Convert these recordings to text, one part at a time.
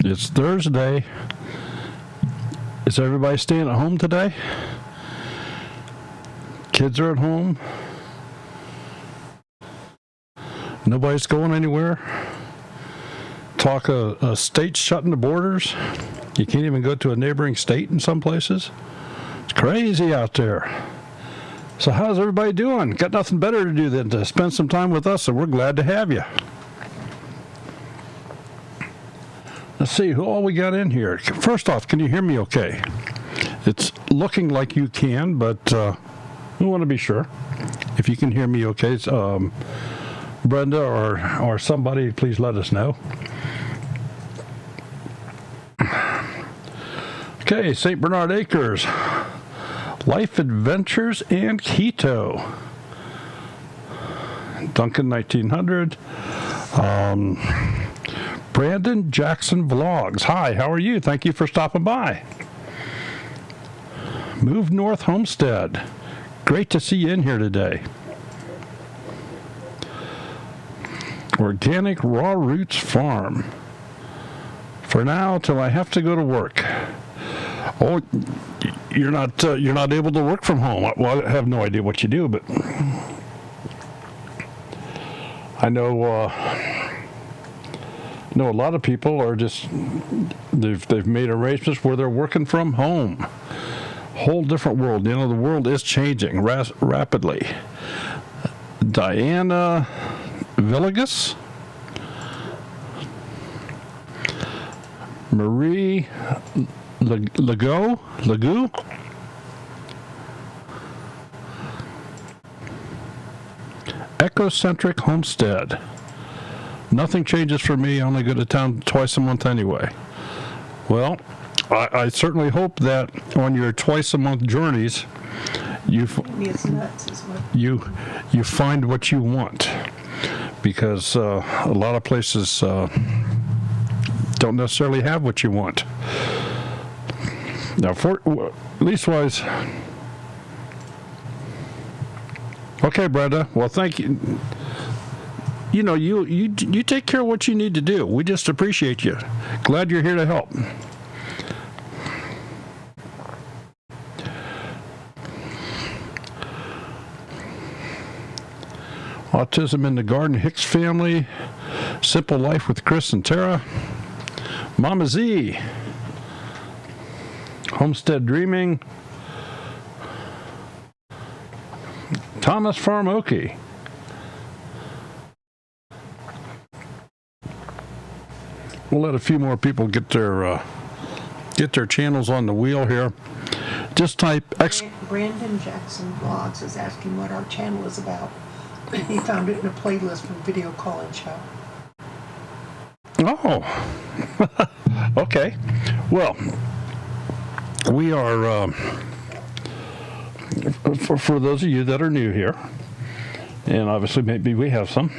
It's Thursday. Is everybody staying at home today? Kids are at home. Nobody's going anywhere. Talk of states shutting the borders. You can't even go to a neighboring state in some places. It's crazy out there. So how's everybody doing? Got nothing better to do than to spend some time with us, and we're glad to have you. Let's see who all we got in here. First off, can you hear me okay? It's looking like you can, but we want to be sure. If you can hear me okay, Brenda or somebody, please let us know. Okay, St. Bernard Acres, Life Adventures and Keto. Duncan 1900. Brandon Jackson Vlogs. Hi, how are you? Thank you for stopping by. Move North Homestead. Great to see you in here today. Organic Raw Roots Farm. For now, till I have to go to work. Oh, you're not able to work from home. Well, I have no idea what you do, but I know a lot of people are just they've made arrangements where they're working from home. Whole different world. You know, the world is changing rapidly. Diana Villegas, Marie Legou, Ecocentric Homestead. Nothing changes for me. I only go to town twice a month anyway. Well, I certainly hope that on your twice-a-month journeys, you find what you want, because a lot of places don't necessarily have what you want. Now, for lease-wise, okay, Brenda. Well, thank you. You know, you take care of what you need to do. We just appreciate you. Glad you're here to help. Autism in the Garden, Hicks family, Simple Life with Chris and Tara, Mama Z, Homestead Dreaming, Thomas Farm Okie. We'll let a few more people get their channels on the wheel here. Just type Brandon Jackson Vlogs is asking what our channel is about. He found it in a playlist from Video Calling Show. Oh, okay. Well, we are, for those of you that are new here, and obviously maybe we have some,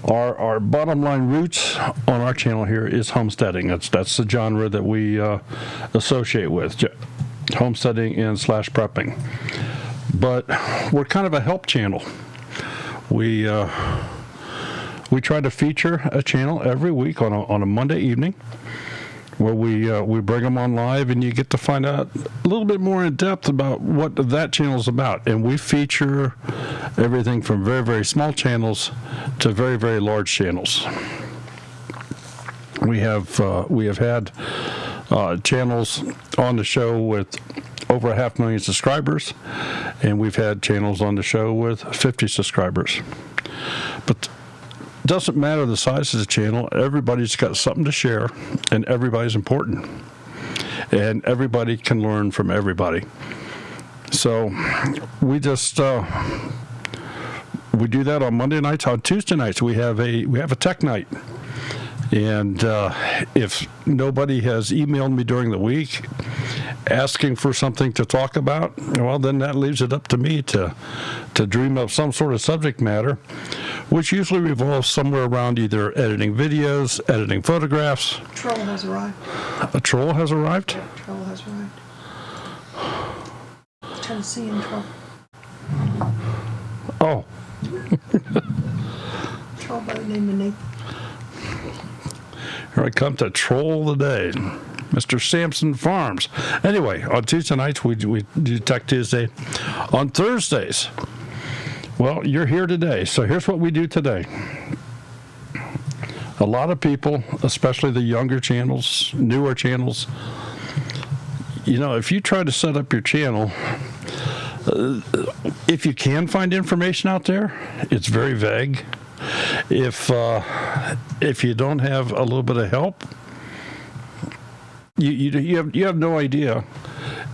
our bottom line roots on our channel here is homesteading. That's the genre that we associate with, homesteading and / prepping. But we're kind of a help channel. We try to feature a channel every week on a Monday evening, where we bring them on live, and you get to find out a little bit more in depth about what that channel is about. And we feature everything from very, very small channels to very, very large channels. We have had channels on the show with over 500,000 subscribers, and we've had channels on the show with 50 subscribers. But it doesn't matter the size of the channel. Everybody's got something to share, and everybody's important, and everybody can learn from everybody. So we just we do that on Monday nights. On Tuesday nights we have a tech night. And if nobody has emailed me during the week asking for something to talk about, well, then that leaves it up to me to dream up some sort of subject matter, which usually revolves somewhere around either editing videos, editing photographs. Troll has arrived. A troll has arrived? Yeah, troll has arrived. Tennessean troll. Oh. Troll by the name of Nathan. Here I come to troll the day. Mr. Sampson Farms. Anyway, on Tuesday nights, we do Tech Tuesday. On Thursdays, well, you're here today. So here's what we do today. A lot of people, especially the younger channels, newer channels, if you try to set up your channel, if you can find information out there, it's very vague. If you don't have a little bit of help, you have no idea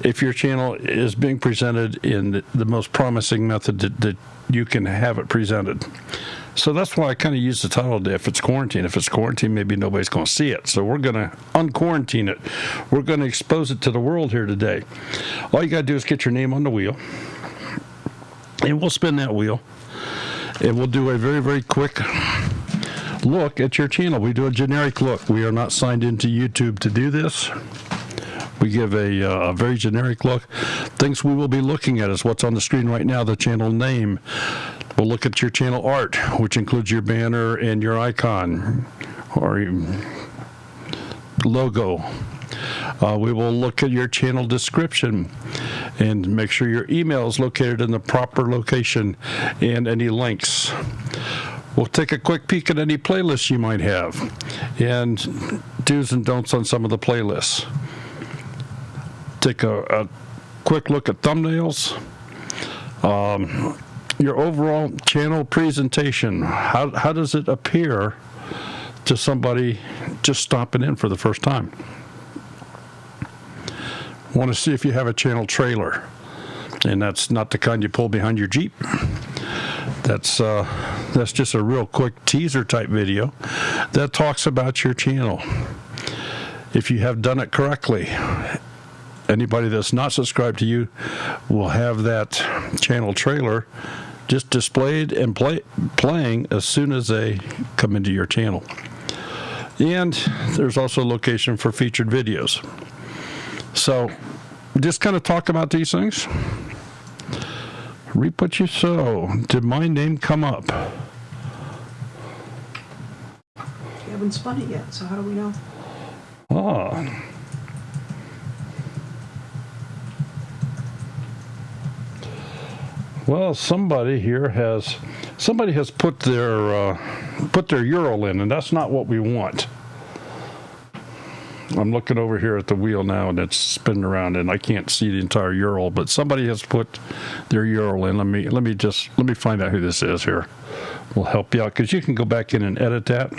if your channel is being presented in the most promising method that you can have it presented. So that's why I kind of use the title today, if it's quarantine. If it's quarantine, maybe nobody's going to see it. So we're going to unquarantine it. We're going to expose it to the world here today. All you got to do is get your name on the wheel, and we'll spin that wheel, and we'll do a very, very quick look at your channel. We do a generic look. We are not signed into YouTube to do this. We give a very generic look. Things we will be looking at is what's on the screen right now, the channel name. We'll look at your channel art, which includes your banner and your icon or your logo. We will look at your channel description and make sure your email is located in the proper location and any links. We'll take a quick peek at any playlists you might have and do's and don'ts on some of the playlists. Take a quick look at thumbnails. Your overall channel presentation. How does it appear to somebody just stopping in for the first time? Want to see if you have a channel trailer. And that's not the kind you pull behind your Jeep. That's just a real quick teaser type video that talks about your channel. If you have done it correctly, anybody that's not subscribed to you will have that channel trailer just displayed and playing as soon as they come into your channel. And there's also a location for featured videos. So just kind of talk about these things. Reap what you sow. Did my name come up? You haven't spun it yet, so how do we know? Well, somebody has put their URL in, and that's not what we want. I'm looking over here at the wheel now, and it's spinning around, and I can't see the entire URL. But somebody has put their URL in. Let me find out who this is here. We'll help you out because you can go back in and edit that.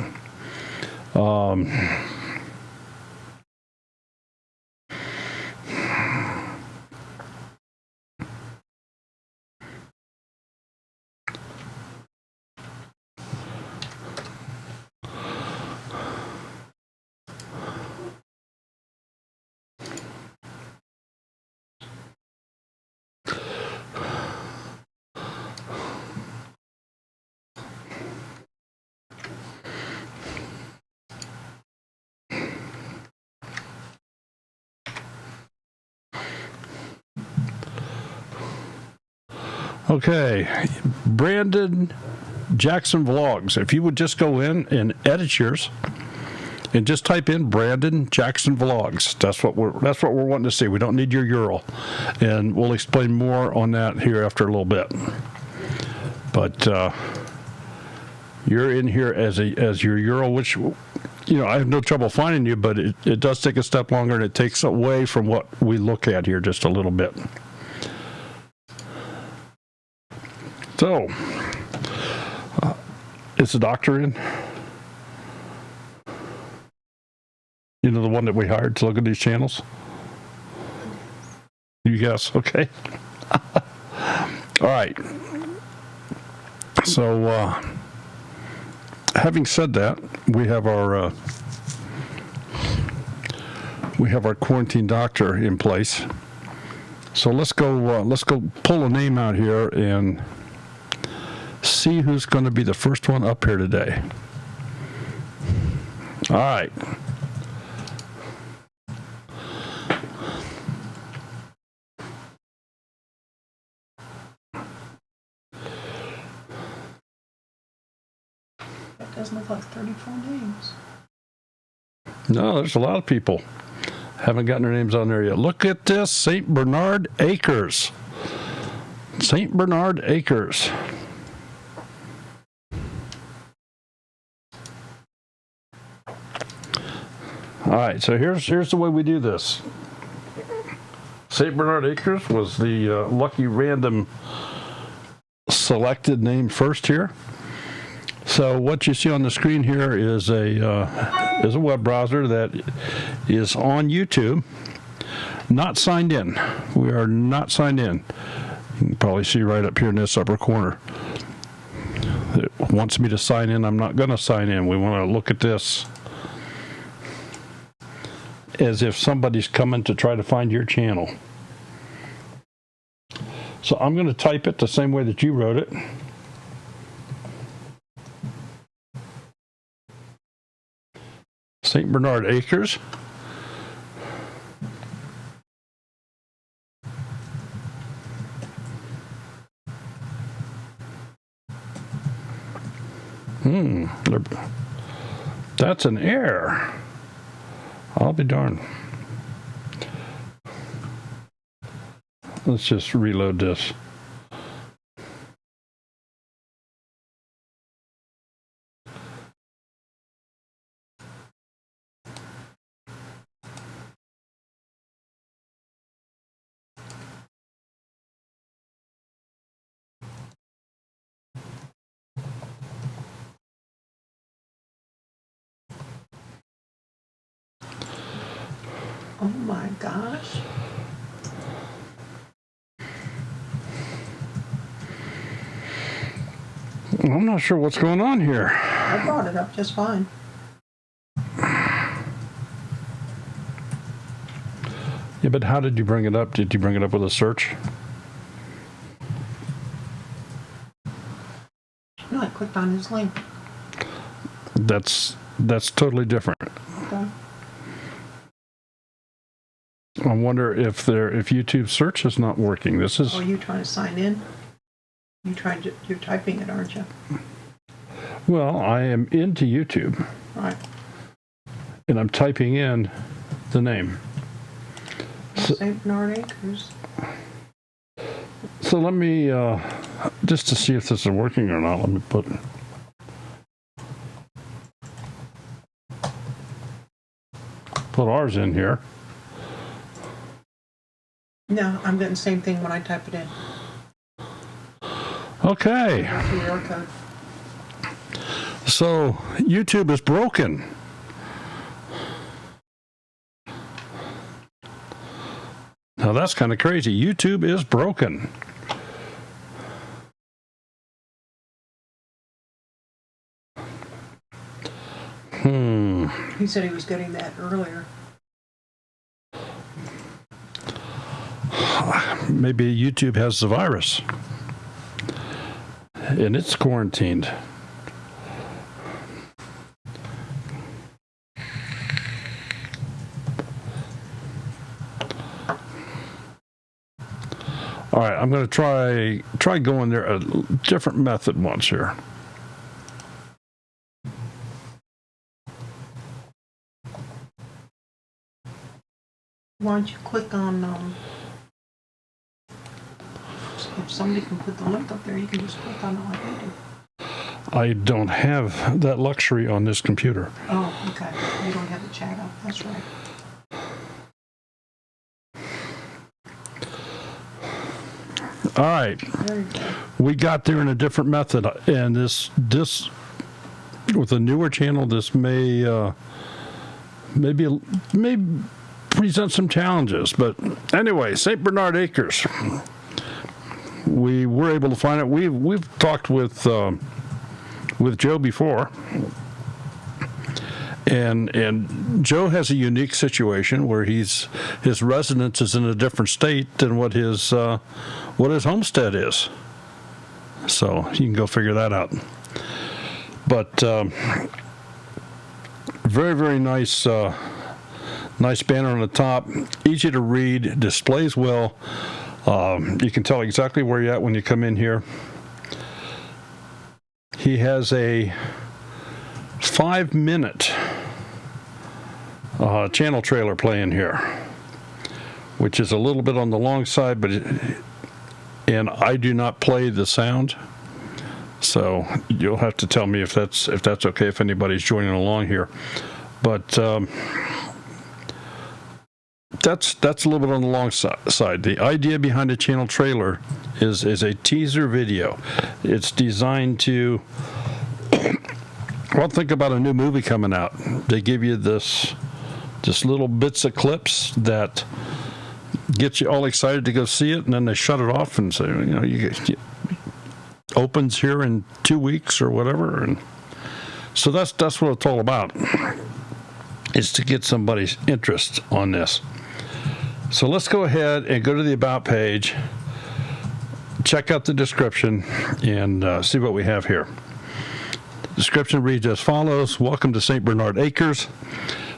Okay, Brandon Jackson Vlogs. If you would just go in and edit yours, and just type in Brandon Jackson Vlogs. That's what we're wanting to see. We don't need your URL, and we'll explain more on that here after a little bit. But you're in here as your URL, which I have no trouble finding you, but it does take a step longer, and it takes away from what we look at here just a little bit. So, is the doctor in? The one that we hired to look at these channels? You guess? Okay. All right. So, having said that, we have our quarantine doctor in place. So let's go pull a name out here and see who's going to be the first one up here today. All right. That doesn't look like 34 names. No, there's a lot of people. Haven't gotten their names on there yet. Look at this, St. Bernard Acres. St. Bernard Acres. All right, so here's the way we do this. St. Bernard Acres was the lucky random selected name first here. So what you see on the screen here is a web browser that is on YouTube, not signed in. We are not signed in. You can probably see right up here in this upper corner. It wants me to sign in. I'm not going to sign in. We want to look at this as if somebody's coming to try to find your channel. So I'm going to type it the same way that you wrote it. St. Bernard Acres. That's an error. I'll be darned. Let's just reload this. Oh my gosh. I'm not sure what's going on here. I brought it up just fine. Yeah, but how did you bring it up? Did you bring it up with a search? No, I clicked on his link. That's totally different. Okay. I wonder if YouTube search is not working. This is. Oh, are you trying to sign in? You're typing it, aren't you? Well, I am into YouTube. Right. And I'm typing in the name. St. Bernard Acres. So let me, just to see if this is working or not, let me put ours in here. No, I'm getting the same thing when I type it in. Okay. QR code. So YouTube is broken. Now that's kind of crazy. YouTube is broken. He said he was getting that earlier. Maybe YouTube has the virus and it's quarantined. All right, I'm going to try going there a different method once here. Why don't you click on, if somebody can put the link up there, you can just click on it like I do. I don't have that luxury on this computer. Oh, okay. You don't have the chat up. That's right. All right. There you go. We got there in a different method, and this with a newer channel, this may present some challenges. But anyway, St. Bernard Acres. We were able to find it. We've talked with Joe before, and Joe has a unique situation where his residence is in a different state than what his homestead is. So you can go figure that out. But very, very nice nice banner on the top, easy to read, displays well. You can tell exactly where you're at when you come in here. He has a 5-minute channel trailer playing here, which is a little bit on the long side, and I do not play the sound. So you'll have to tell me if that's okay, if anybody's joining along here. But that's a little bit on the long side. The idea behind a channel trailer is a teaser video. It's designed to, well, think about a new movie coming out. They give you this little bits of clips that get you all excited to go see it, and then they shut it off and say, you opens here in 2 weeks or whatever. And so that's what it's all about, is to get somebody's interest on this. So let's go ahead and go to the About page, check out the description, and see what we have here. The description reads as follows: Welcome to St. Bernard Acres.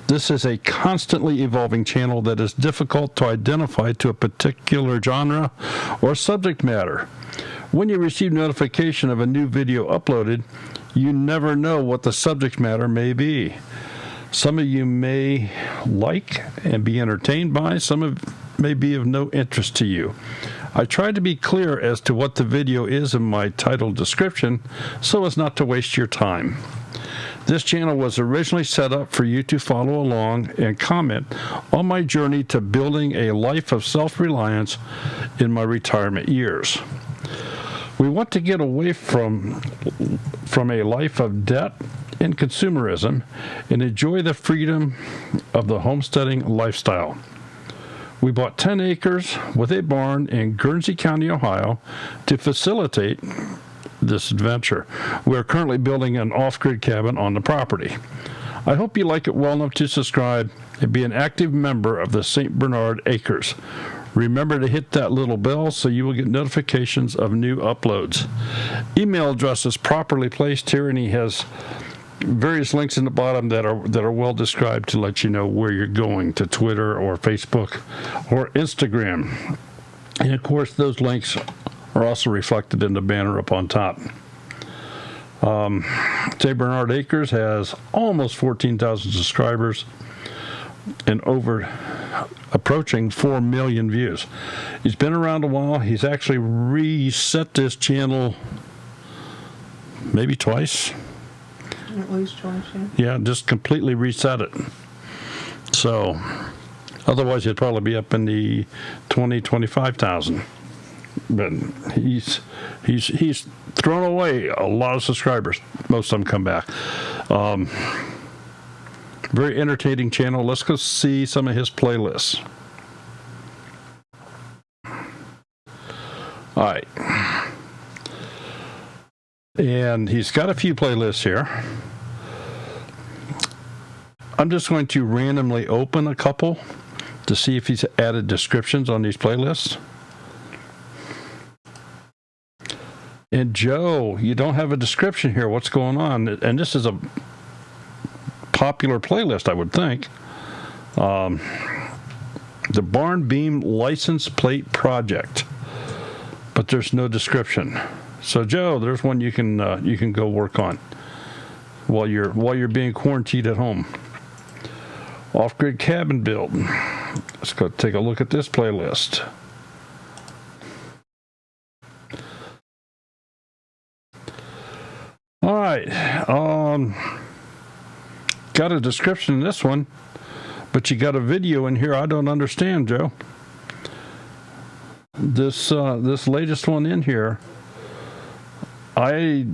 This is a constantly evolving channel that is difficult to identify to a particular genre or subject matter. When you receive notification of a new video uploaded, you never know what the subject matter may be. Some of you may like and be entertained by, some of may be of no interest to you. I tried to be clear as to what the video is in my title description so as not to waste your time. This channel was originally set up for you to follow along and comment on my journey to building a life of self-reliance in my retirement years. We want to get away from a life of debt and consumerism and enjoy the freedom of the homesteading lifestyle. We bought 10 acres with a barn in Guernsey County, Ohio, to facilitate this adventure. We are currently building an off-grid cabin on the property. I hope you like it well enough to subscribe and be an active member of the St. Bernard Acres. Remember to hit that little bell so you will get notifications of new uploads. Email address is properly placed here, and he has various links in the bottom that are well described to let you know where you're going, to Twitter or Facebook or Instagram. And of course, those links are also reflected in the banner up on top. St. Bernard Acres has almost 14,000 subscribers and approaching 4 million views. He's been around a while. He's actually reset this channel maybe twice. At least twice, yeah. Yeah, just completely reset it. So otherwise he'd probably be up in the 25,000. But he's thrown away a lot of subscribers. Most of them come back. Very entertaining channel. Let's go see some of his playlists. All right. And he's got a few playlists here. I'm just going to randomly open a couple to see if he's added descriptions on these playlists. And Joe, you don't have a description here. What's going on? And this is a popular playlist, I would think. The Barn Beam License Plate Project, but there's no description. So Joe, there's one you can go work on while you're being quarantined at home. Off-grid cabin build. Let's go take a look at this playlist. All right. Got a description in this one, but you got a video in here I don't understand, Joe. This latest one in here, I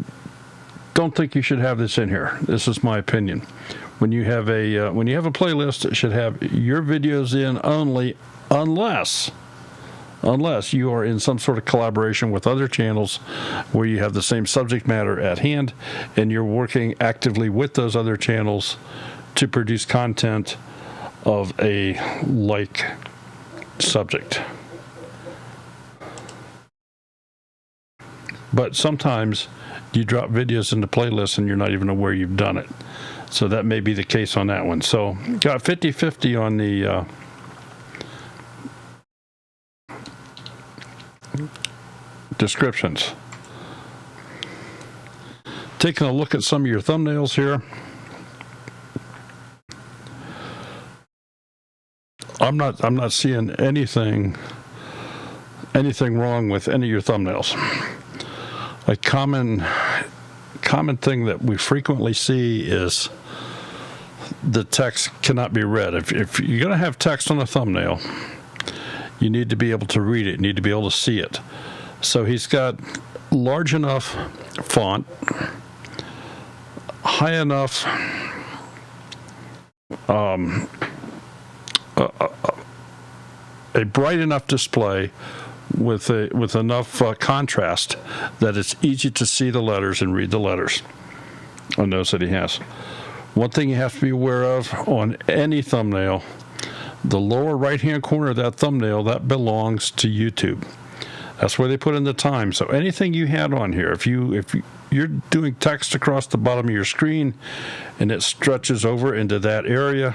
don't think you should have this in here. This is my opinion. When you have a playlist, it should have your videos in only, unless you are in some sort of collaboration with other channels where you have the same subject matter at hand and you're working actively with those other channels to produce content of a like subject. But sometimes you drop videos into playlists and you're not even aware you've done it. So that may be the case on that one. So got 50-50 on the descriptions. Taking a look at some of your thumbnails here. I'm not seeing anything wrong with any of your thumbnails. A common thing that we frequently see is the text cannot be read. If you're going to have text on a thumbnail, you need to be able to read it. You need to be able to see it. So he's got large enough font, high enough a bright enough display with enough contrast that it's easy to see the letters and read the letters. I notice that he has. One thing you have to be aware of on any thumbnail, the lower right-hand corner of that thumbnail, that belongs to YouTube. That's where they put in the time. So anything you had on here, if you're doing text across the bottom of your screen and it stretches over into that area,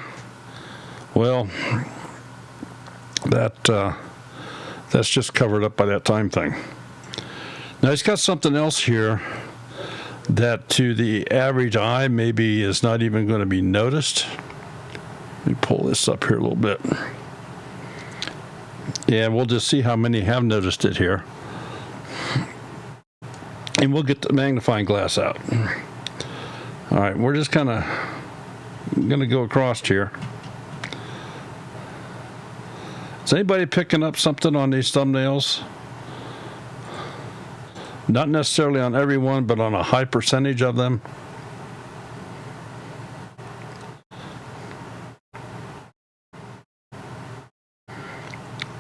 well, that's just covered up by that time thing. Now he's got something else here that to the average eye maybe is not even going to be noticed. Let me pull this up here a little bit. Yeah, we'll just see how many have noticed it here. And we'll get the magnifying glass out. All right, we're just kind of going to go across here. Is anybody picking up something on these thumbnails? Not necessarily on every one, but on a high percentage of them.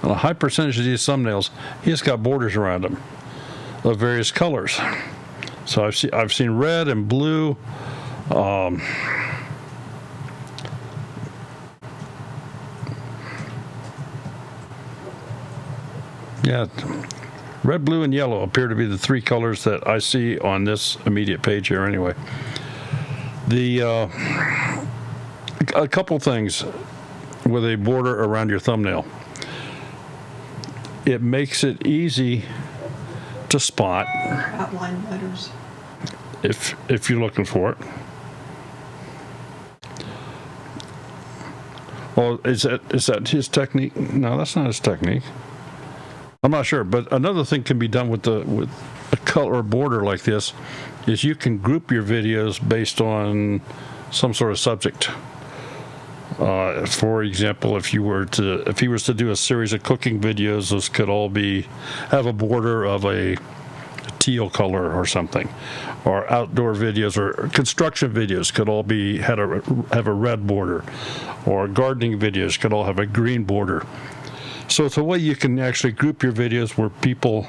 On a high percentage of these thumbnails, he's got borders around them of various colors. So I've seen red and blue. Yeah, red, blue, and yellow appear to be the three colors that I see on this immediate page here anyway. A couple things with a border around your thumbnail. It makes it easy to spot. Outline letters. If you're looking for it. Well, is that his technique? No, that's not his technique. I'm not sure, but another thing can be done with a color border like this is you can group your videos based on some sort of subject. For example, if he was to do a series of cooking videos, those could all have a border of a teal color or something, or outdoor videos or construction videos could all have a red border, or gardening videos could all have a green border. So it's a way you can actually group your videos where people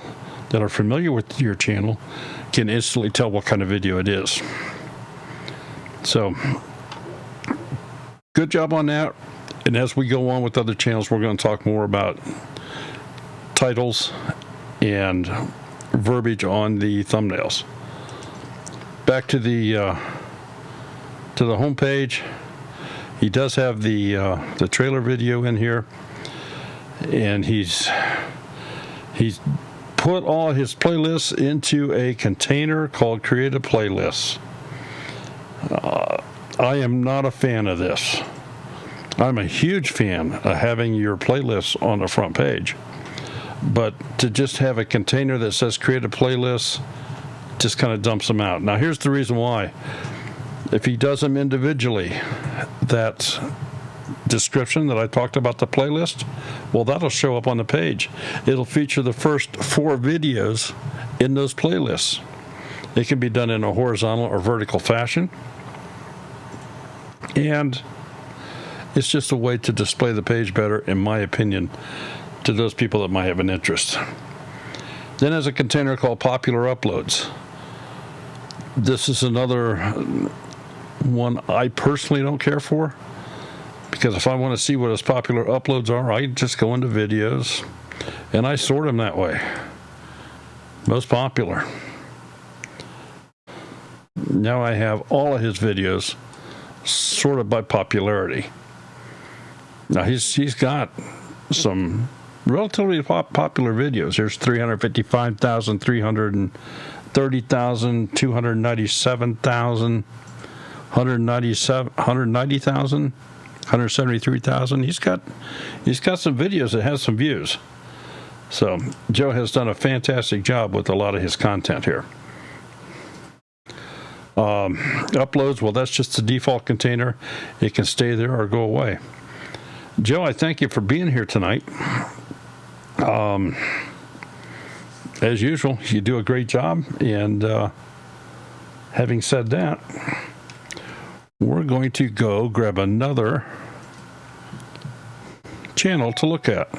that are familiar with your channel can instantly tell what kind of video it is. So, good job on that. And as we go on with other channels, we're going to talk more about titles and verbiage on the thumbnails. Back to the home page. He does have the trailer video in here. And he's put all his playlists into a container called Create a Playlist. I am not a fan of this. I'm a huge fan of having your playlists on the front page. But to just have a container that says Create a Playlist just kind of dumps them out. Now here's the reason why. If he does them individually, that description that I talked about the playlist, well, that'll show up on the page. It'll feature the first 4 videos in those playlists. It can be done in a horizontal or vertical fashion, and it's just a way to display the page better, in my opinion, to those people that might have an interest. Then there's a container called Popular Uploads. This is another one I personally don't care for, because if I want to see what his popular uploads are, I just go into videos and I sort them that way. Most popular. Now I have all of his videos sorted by popularity. Now he's got some relatively popular videos. There's 355,000, 330,000, 297,000, 190,000. 173,000. He's got some videos that has some views. So Joe has done a fantastic job with a lot of his content here. Uploads, well, that's just the default container. It can stay there or go away. Joe, I thank you for being here tonight. As usual, you do a great job. And having said that, we're going to go grab another channel to look at.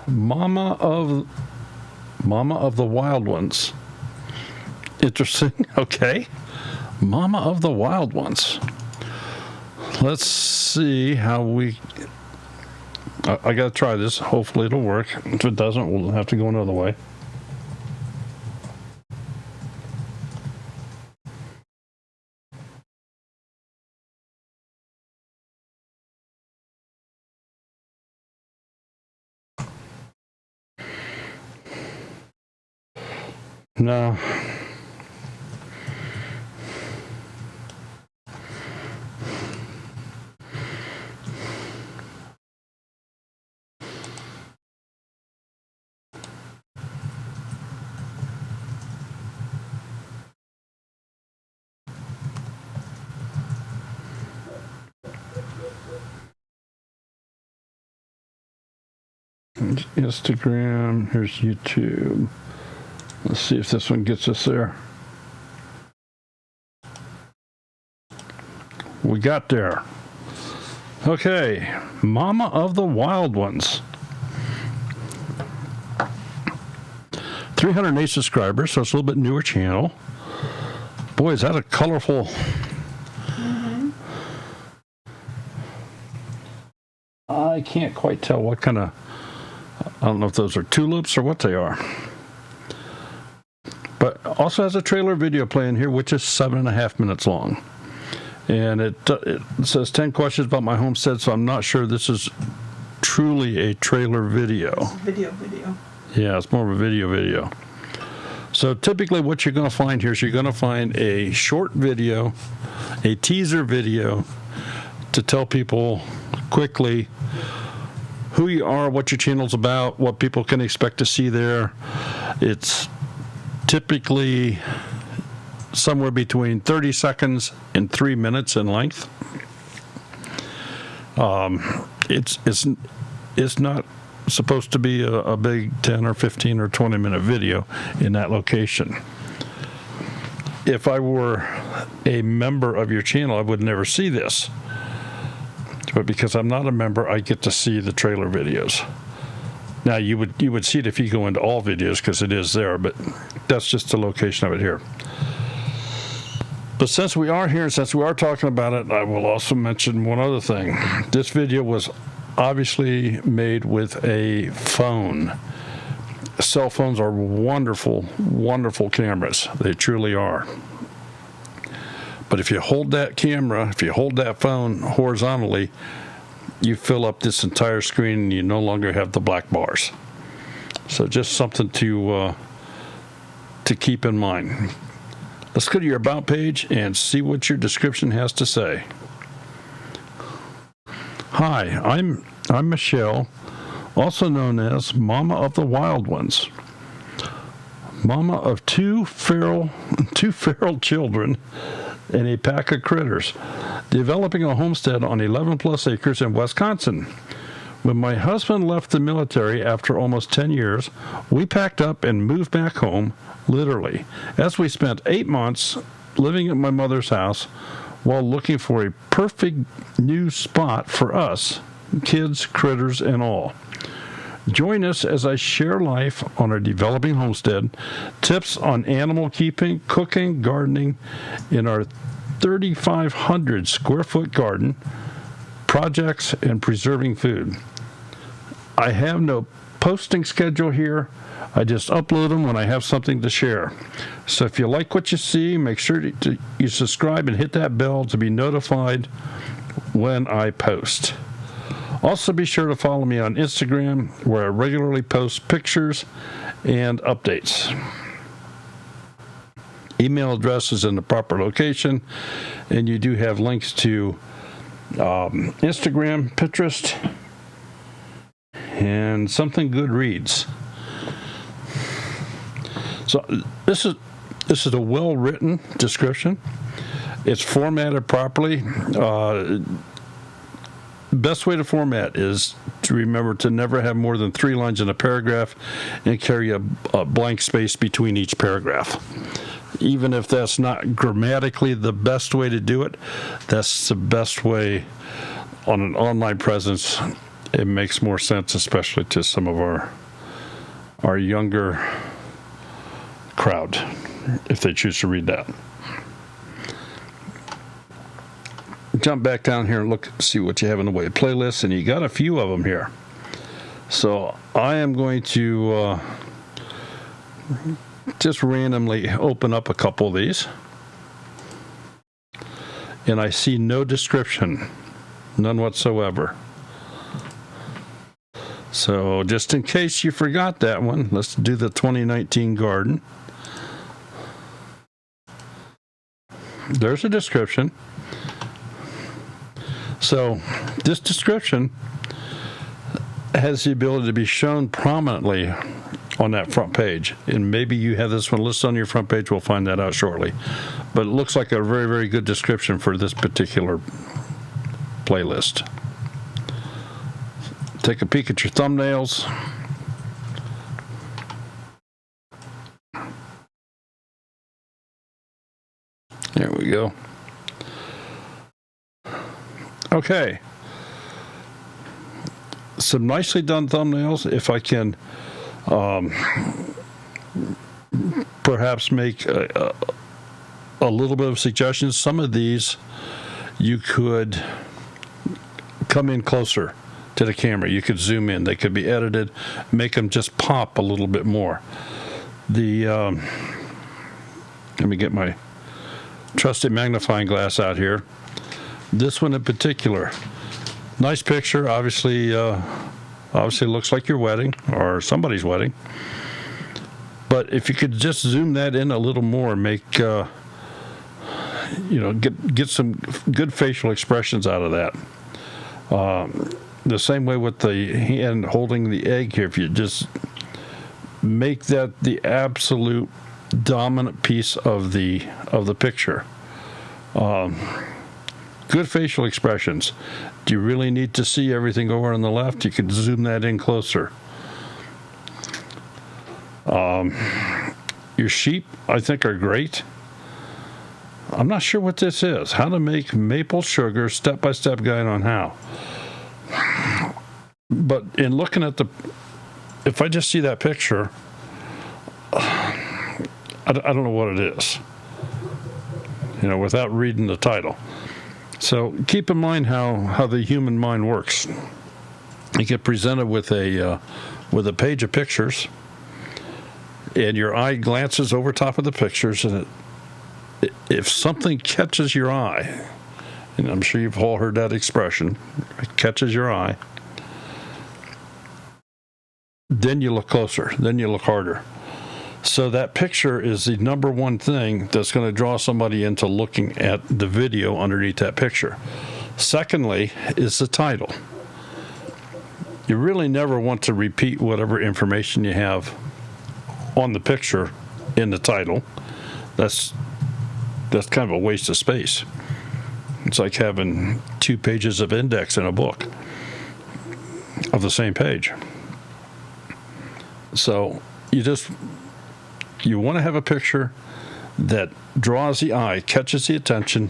Mama of the Wild Ones. Interesting. Okay. Mama of the Wild Ones. Let's see how we... I got to try this. Hopefully it'll work. If it doesn't, we'll have to go another way. No. Instagram, here's YouTube. Let's see if this one gets us there. We got there. Okay, Mama of the Wild Ones. 308 subscribers, so it's a little bit newer channel. Boy, is that a colorful... I can't quite tell what kind of... I don't know if those are tulips or what they are. But also has a trailer video playing here, which is 7.5 minutes long. And it says 10 questions about my homestead, so I'm not sure this is truly a trailer video. It's a video. Yeah, it's more of a video. So typically what you're going to find here is you're going to find a short video, a teaser video to tell people quickly who you are, what your channel's about, what people can expect to see there. It's typically somewhere between 30 seconds and 3 minutes in length. It's not supposed to be a big 10 or 15 or 20 minute video in that location. If I were a member of your channel, I would never see this. But because I'm not a member, I get to see the trailer videos. Now, you would see it if you go into all videos because it is there, but that's just the location of it here. But since we are here and since we are talking about it, I will also mention one other thing. This video was obviously made with a phone. Cell phones are wonderful, wonderful cameras. They truly are. But if you hold that camera, if you hold that phone horizontally, you fill up this entire screen and you no longer have the black bars. So just something to keep in mind. Let's go to your About page and see what your description has to say. Hi, I'm Michelle, also known as Mama of the Wild Ones. Mama of two feral children and a pack of critters, developing a homestead on 11 plus acres in Wisconsin. When my husband left the military after almost 10 years, we packed up and moved back home, literally, as we spent 8 months living at my mother's house while looking for a perfect new spot for us, kids, critters, and all. Join us as I share life on our developing homestead, tips on animal keeping, cooking, gardening in our 3,500 square foot garden, projects, and preserving food. I have no posting schedule here. I just upload them when I have something to share. So if you like what you see, make sure you subscribe and hit that bell to be notified when I post. Also, be sure to follow me on Instagram, where I regularly post pictures and updates. Email address is in the proper location, and you do have links to Instagram, Pinterest, and Something Good Reads. So this is a well-written description. It's formatted properly. Best way to format is to remember to never have more than 3 lines in a paragraph and carry a blank space between each paragraph. Even if that's not grammatically the best way to do it, that's the best way on an online presence. It makes more sense, especially to some of our younger crowd, if they choose to read that. Jump back down here and look, see what you have in the way of playlists, and you got a few of them here. So I am going to just randomly open up a couple of these, and I see no description, none whatsoever. So just in case you forgot that one, let's do the 2019 garden. There's a description. So this description has the ability to be shown prominently on that front page. And maybe you have this one listed on your front page. We'll find that out shortly. But it looks like a very, very good description for this particular playlist. Take a peek at your thumbnails. There we go. Okay. Some nicely done thumbnails. If I can perhaps make a little bit of suggestions. Some of these you could come in closer to the camera. You could zoom in. They could be edited, make them just pop a little bit more. Let me get my trusted magnifying glass out here. This one in particular, nice picture. Obviously looks like your wedding or somebody's wedding. But if you could just zoom that in a little more, make get some good facial expressions out of that. The same way with the hand holding the egg here. If you just make that the absolute dominant piece of the picture. Good facial expressions. Do you really need to see everything over on the left? You could zoom that in closer. Your sheep, I think, are great. I'm not sure what this is. How to make maple sugar, step-by-step guide on how. But in looking at if I just see that picture, I don't know what it is, without reading the title. So keep in mind how the human mind works. You get presented with a page of pictures, and your eye glances over top of the pictures, and if something catches your eye, and I'm sure you've all heard that expression, it catches your eye, then you look closer, then you look harder. So that picture is the number one thing that's going to draw somebody into looking at the video underneath that picture. Secondly is the title. You really never want to repeat whatever information you have on the picture in the title. That's kind of a waste of space. It's like having 2 pages of index in a book of the same page. So you want to have a picture that draws the eye, catches the attention,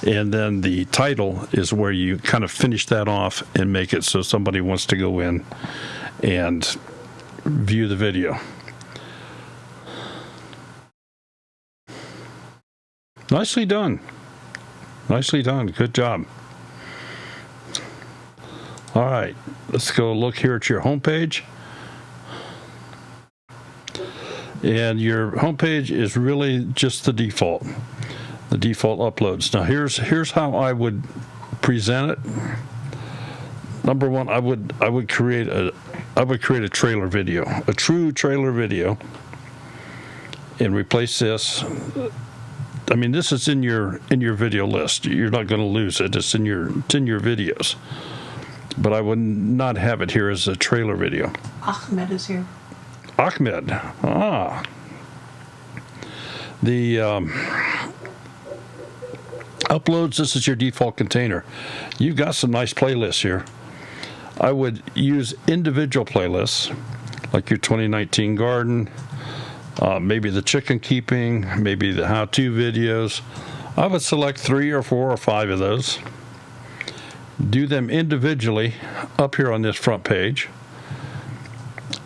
and then the title is where you kind of finish that off and make it so somebody wants to go in and view the video. Nicely done. Nicely done. Good job. All right, let's go look here at your homepage. And your homepage is really just the default uploads. Now here's how I would present it. Number one, I would create a trailer video, a true trailer video, and replace this. I mean, this is in your video list. You're not going to lose it. It's in your videos. But I would not have it here as a trailer video. Ahmed is here. Ahmed. The uploads, this is your default container. You've got some nice playlists here. I would use individual playlists, like your 2019 garden, maybe the chicken keeping, maybe the how-to videos. I would select 3 or 4 or 5 of those. Do them individually up here on this front page.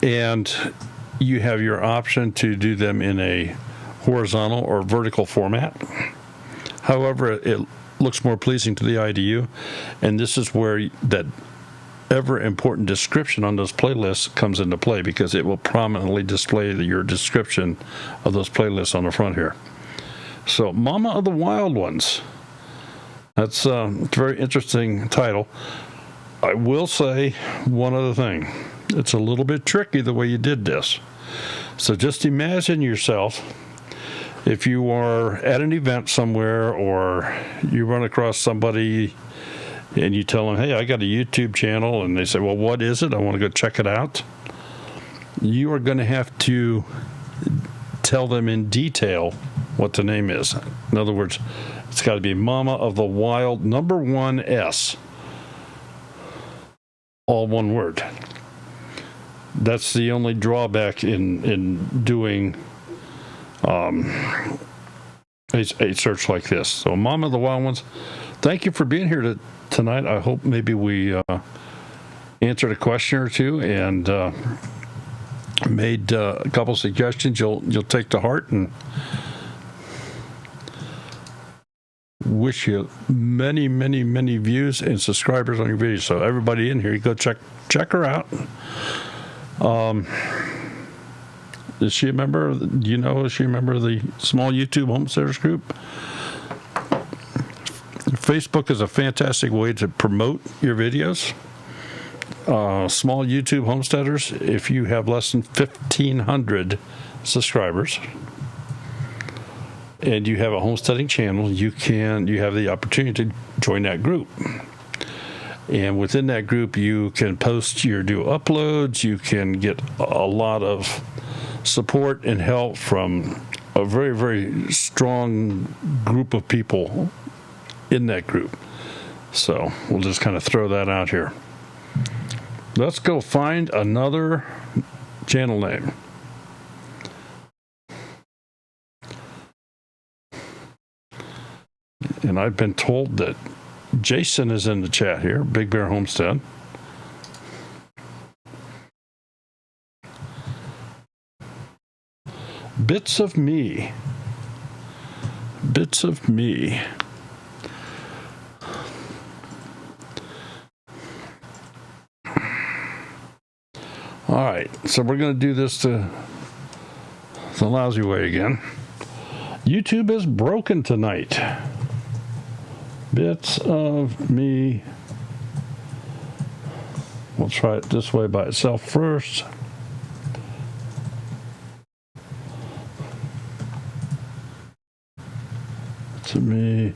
And you have your option to do them in a horizontal or vertical format. However, it looks more pleasing to the IDU. And this is where that ever important description on those playlists comes into play, because it will prominently display your description of those playlists on the front here. So, Mama of the Wild Ones. That's a very interesting title. I will say one other thing. It's a little bit tricky the way you did this. So just imagine yourself, if you are at an event somewhere, or you run across somebody and you tell them, hey, I got a YouTube channel, and they say, well, what is it? I want to go check it out. You are going to have to tell them in detail what the name is. In other words, it's got to be Mama of the Wild, number 1 S. All one word. That's the only drawback in doing a search like this. So, Mama of the Wild Ones, thank you for being here tonight. I hope maybe we answered a question or two and made a couple suggestions you'll take to heart, and wish you many, many, many views and subscribers on your videos. So everybody in here, you go check her out. Is she a member? Do you know, is she a member of the Small YouTube Homesteaders group? Facebook is a fantastic way to promote your videos. Small YouTube Homesteaders, if you have less than 1,500 subscribers and you have a homesteading channel, you have the opportunity to join that group. And within that group, you can post your new uploads. You can get a lot of support and help from a very, very strong group of people in that group. So we'll just kind of throw that out here. Let's go find another channel name. And I've been told that Jason is in the chat here, Big Bear Homestead. Bits of Me. Bits of Me. All right, so we're going to do this the lousy way again. YouTube is broken tonight. Bits of Me. We'll try it this way by itself first. Bits of Me.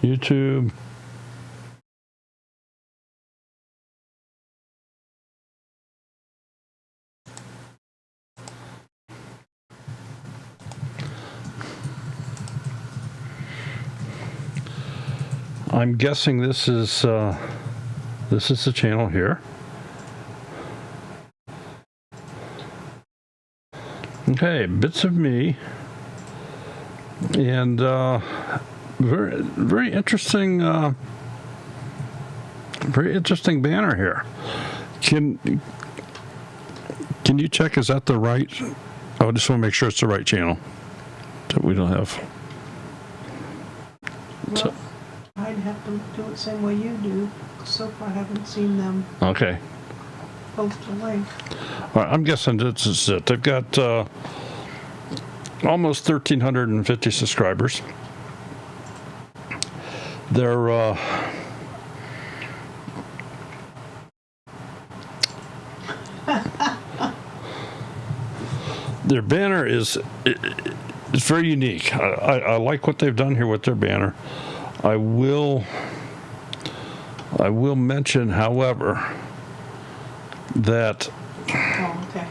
YouTube. I'm guessing this is the channel here. Okay, Bits of Me, and very, very interesting banner here. Can you check? Is that the right? I just want to make sure it's the right channel that we don't have. Well, I'd have to do it the same way you do. So far, I haven't seen them. Okay. post a link. All right, I'm guessing this is it. They've got almost 1,350 subscribers. Their their banner is very unique. I like what they've done here with their banner. I will mention, however, that. Oh, okay.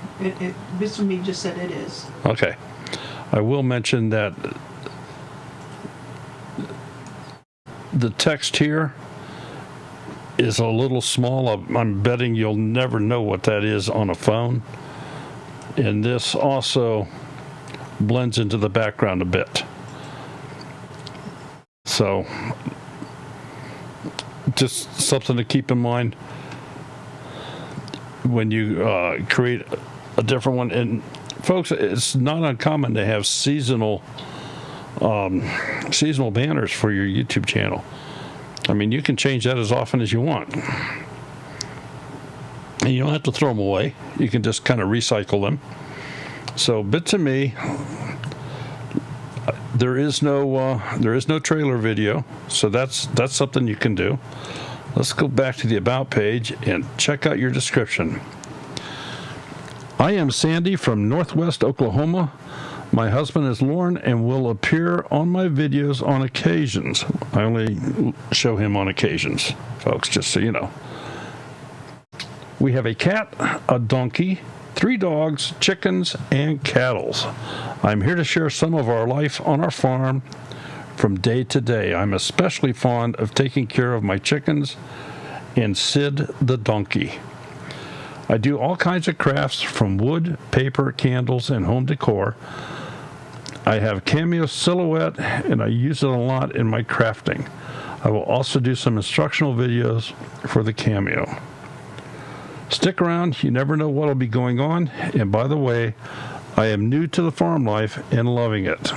Mr. Me just said it is. Okay. I will mention that the text here is a little small. I'm betting you'll never know what that is on a phone. And this also blends into the background a bit. So, just something to keep in mind when you create a different one. And folks, it's not uncommon to have seasonal banners for your YouTube channel. I mean, you can change that as often as you want. And you don't have to throw them away. You can just kind of recycle them. So, Bits of Me, there is no trailer video, so that's something you can do. Let's go back to the About page and check out your description. I am Sandy from Northwest Oklahoma. My husband is Lauren and will appear on my videos on occasions. I only show him on occasions, folks, just so you know. We have a cat, a donkey, 3 dogs, chickens, and cattle. I'm here to share some of our life on our farm from day to day. I'm especially fond of taking care of my chickens and Sid the donkey. I do all kinds of crafts from wood, paper, candles, and home decor. I have Cameo Silhouette, and I use it a lot in my crafting. I will also do some instructional videos for the Cameo. Stick around, you never know what will be going on. And by the way, I am new to the farm life and loving it.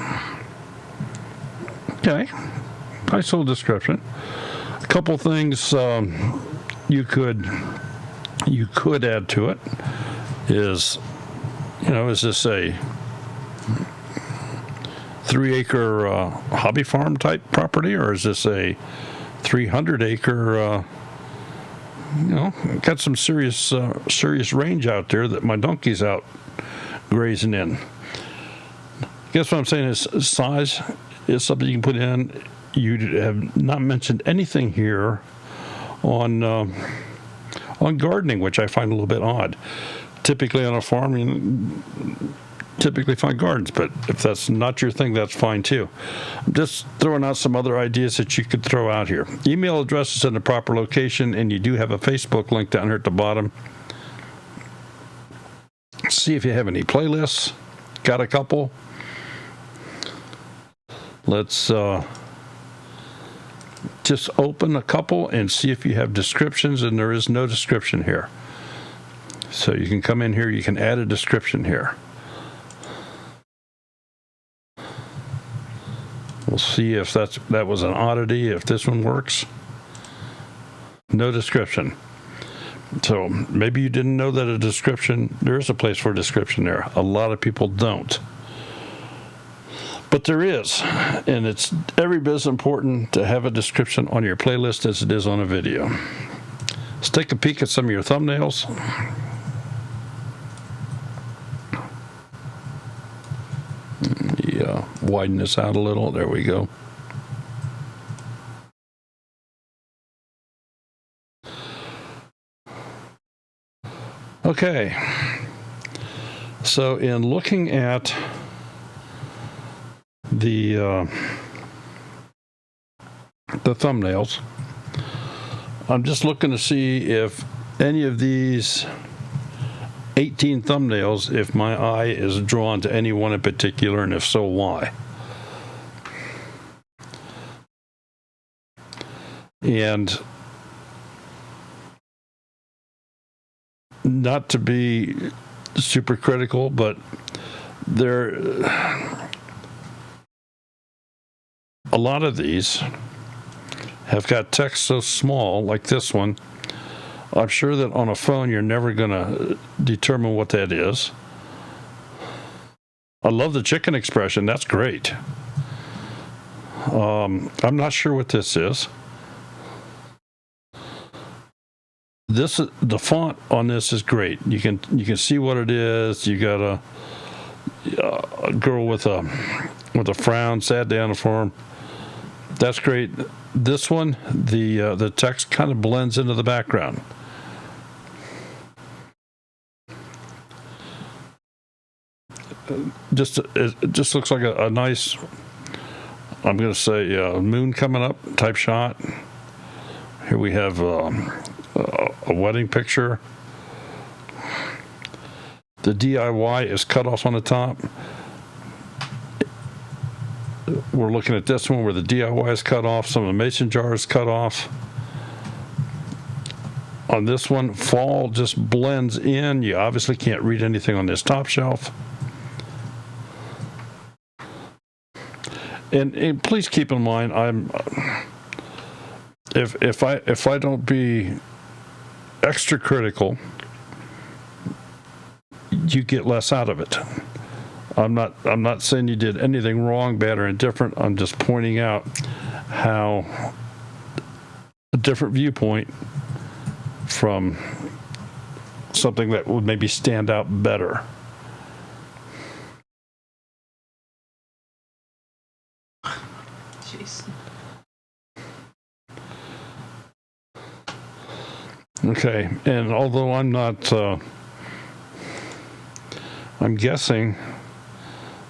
Okay, nice little description. A couple things you could add to it is, is this a 3-acre hobby farm type property, or is this a 300-acre? Got some serious range out there that my donkey's out grazing in. Guess what I'm saying is size is something you can put in. You have not mentioned anything here on gardening, which I find a little bit odd. Typically on a farm, you typically find gardens, but if that's not your thing, that's fine too. I'm just throwing out some other ideas that you could throw out here. Email address is in the proper location, and you do have a Facebook link down here at the bottom. See if you have any playlists. Got a couple. Let's just open a couple and see if you have descriptions, and there is no description here. So you can come in here, you can add a description here. We'll see if that was an oddity, if this one works. No description. So maybe you didn't know that there is a place for a description there. A lot of people don't. But there is, and it's every bit as important to have a description on your playlist as it is on a video. Let's take a peek at some of your thumbnails. Widen this out a little. There we go. Okay. So in looking at the thumbnails, I'm just looking to see if any of these 18 thumbnails, if my eye is drawn to any one in particular, and if so, why. And not to be super critical, but a lot of these have got text so small, like this one. I'm sure that on a phone you're never going to determine what that is. I love the chicken expression. That's great. I'm not sure what this is. The font on this is great. You can see what it is. You got a girl with a frown sat down for him. That's great. This one, the text kind of blends into the background. It just looks like a nice, I'm going to say, moon coming up type shot. Here we have a wedding picture. The DIY is cut off on the top. We're looking at this one where the DIY is cut off. Some of the mason jar is cut off. On this one, fall just blends in. You obviously can't read anything on this top shelf. And please keep in mind, if I don't be extra critical, you get less out of it. I'm not saying you did anything wrong, bad, or indifferent. I'm just pointing out how a different viewpoint from something that would maybe stand out better. Jeez. Okay, and although I'm not, I'm guessing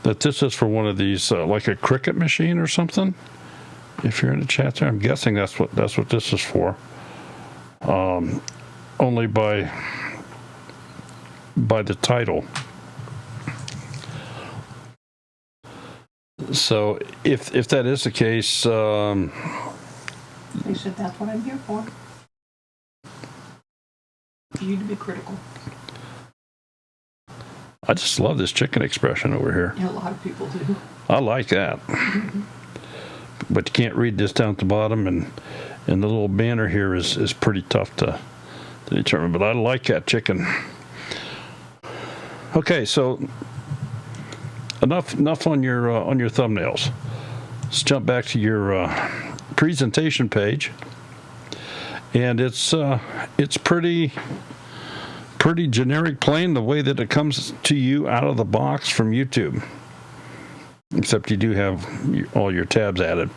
that this is for one of these, like a Cricut machine or something. If you're in the chat there, I'm guessing that's what this is for. Only by the title. So if that is the case, They said that's what I'm here for you to be critical. I just love this chicken expression over here. Yeah, a lot of people do. I like that. Mm-hmm. But you can't read this down at the bottom, and the little banner here is pretty tough to determine. But I like that chicken. Okay, so enough on your thumbnails. Let's jump back to your presentation page, and it's pretty generic, plain, the way that it comes to you out of the box from YouTube. Except you do have all your tabs added.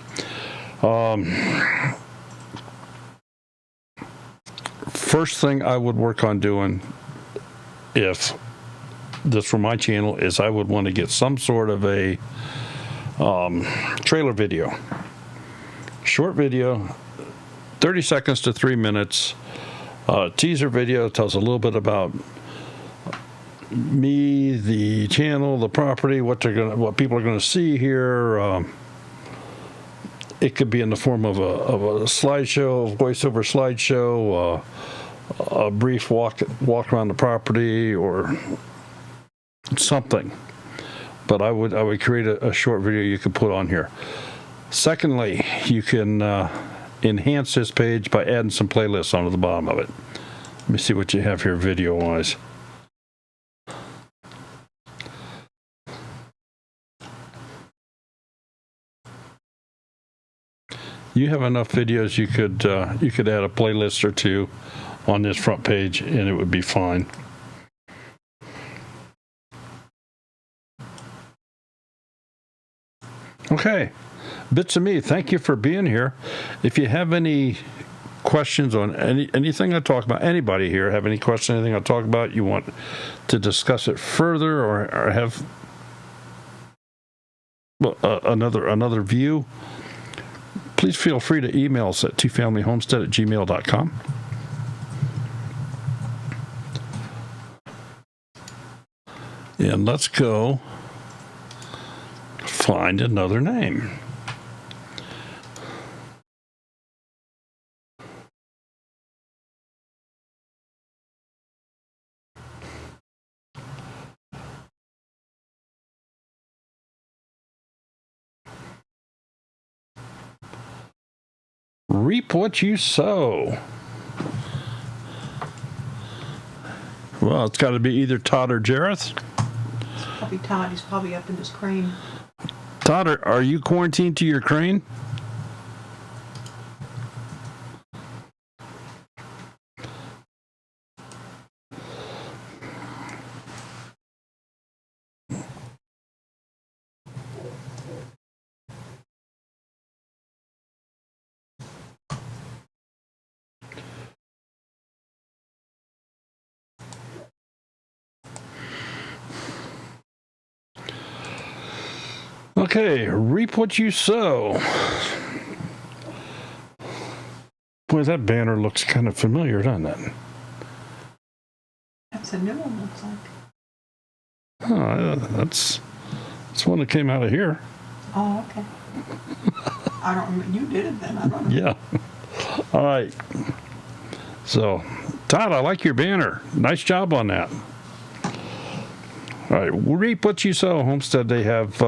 First thing I would work on doing, if this were my channel, is I would want to get some sort of a trailer video. Short video, 30 seconds to 3 minutes. Teaser video tells a little bit about me, the channel, the property, what people are gonna see here. It could be in the form of a slideshow, voiceover slideshow, a brief walk around the property, or something. But I would create a short video you could put on here. Secondly, you can enhance this page by adding some playlists onto the bottom of it. Let me see what you have here video-wise. You have enough videos, you could add a playlist or two on this front page, and it would be fine. Okay, Bits of Me, thank you for being here. If you have any questions on anything I talk about, anybody here have any question, anything I talk about, you want to discuss it further, or have another view, please feel free to email us at twofamilyhomestead@gmail.com. And let's go find another name. Reap what you sow. Well, it's got to be either Todd or Jareth. Probably Todd. He's probably up in his crane. Todd, are you quarantined to your crane? Okay, reap what you sow. Boy, that banner looks kind of familiar, doesn't it? That's a new one, looks like. Oh, that's one that came out of here. Oh, okay. I don't remember. You did it then. I don't know. Yeah. All right. So, Todd, I like your banner. Nice job on that. All right, reap what you sow. Homestead, they have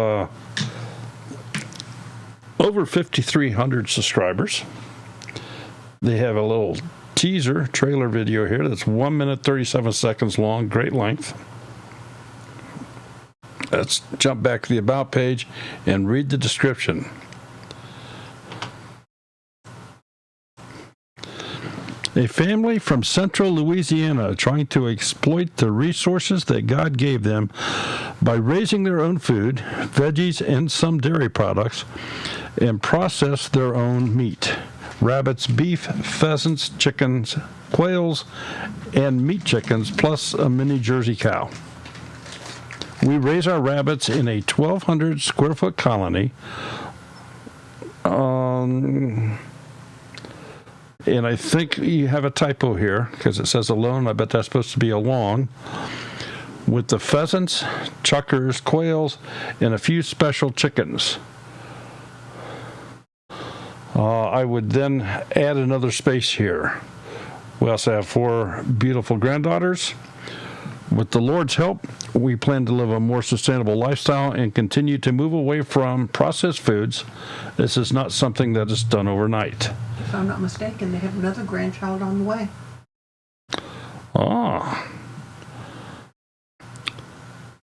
over 5,300 subscribers. They have a little teaser trailer video here that's 1 minute 37 seconds long, great length. Let's jump back to the About page and read the description. A family from central Louisiana trying to exploit the resources that God gave them by raising their own food, veggies, and some dairy products, and process their own meat. Rabbits, beef, pheasants, chickens, quails, and meat chickens, plus a mini Jersey cow. We raise our rabbits in a 1,200 square foot colony. And I think you have a typo here because it says alone. I bet that's supposed to be along. With the pheasants, chuckers, quails, and a few special chickens. I would then add another space here. We also have 4 beautiful granddaughters. With the Lord's help, we plan to live a more sustainable lifestyle and continue to move away from processed foods. This is not something that is done overnight. If I'm not mistaken, they have another grandchild on the way.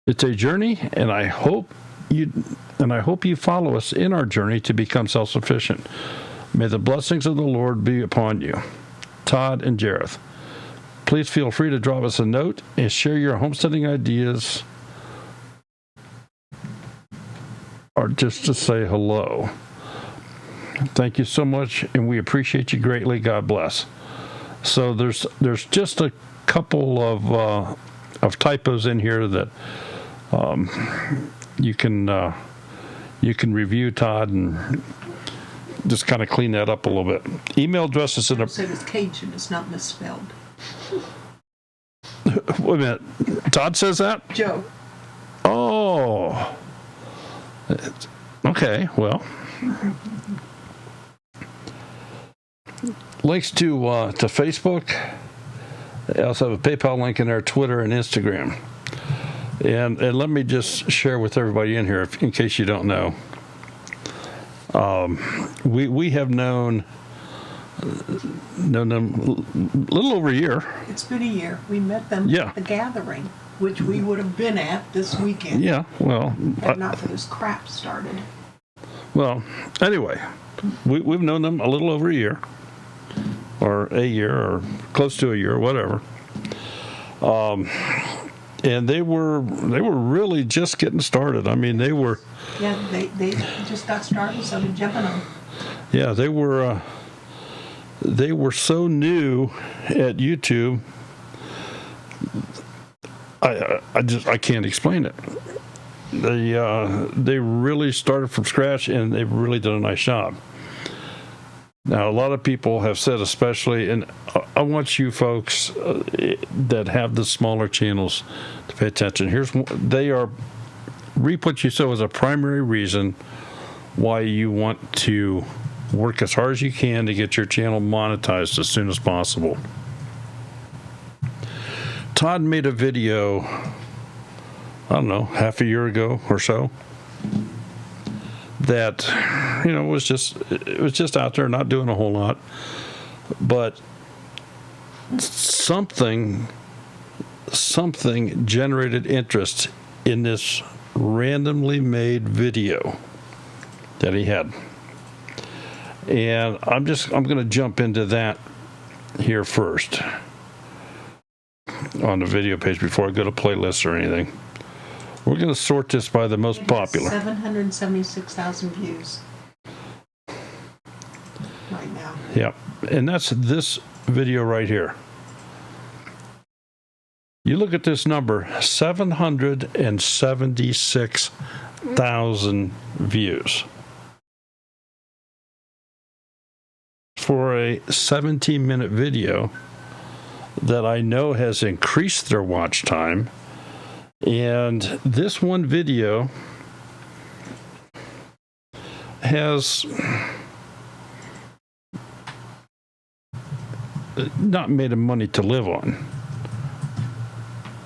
It's a journey, and I hope you follow us in our journey to become self-sufficient. May the blessings of the Lord be upon you. Todd and Jareth. Please feel free to drop us a note and share your homesteading ideas or just to say hello. Thank you so much, and we appreciate you greatly. God bless. So there's just a couple of typos in here that you can review, Todd, and just kind of clean that up a little bit. Email address is in a... So it's Cajun. It's not misspelled. Wait a minute. Todd says that? Joe. Oh. Okay, well. Links to Facebook. I also have a PayPal link in there, Twitter and Instagram. And let me just share with everybody in here, in case you don't know. We have known them a little over a year. It's been a year. We met them at the gathering, which we would have been at this weekend. Yeah, well. Had not for this crap started. Well, anyway, we've known them a little over a year. Or a year, or close to a year, whatever. And they were really just getting started. I mean, they were. Yeah, they just got started, so did Jeff and I. Yeah, they were so new at YouTube. I can't explain it. They really started from scratch, and they've really done a nice job. Now, a lot of people have said, especially, and I want you folks that have the smaller channels to pay attention. Reap What You Sow is a primary reason why you want to work as hard as you can to get your channel monetized as soon as possible. Todd made a video, I don't know, half a year ago or so, that, was just out there not doing a whole lot, but something something generated interest in this randomly made video that he had. And I'm going to jump into that here first on the video page before I go to playlists or anything. We're going to sort this by the most popular. 776,000 views right now. Yeah, and that's this video right here. You look at this number, 776,000 views. For a 17-minute video that I know has increased their watch time. And this one video has not made him money to live on.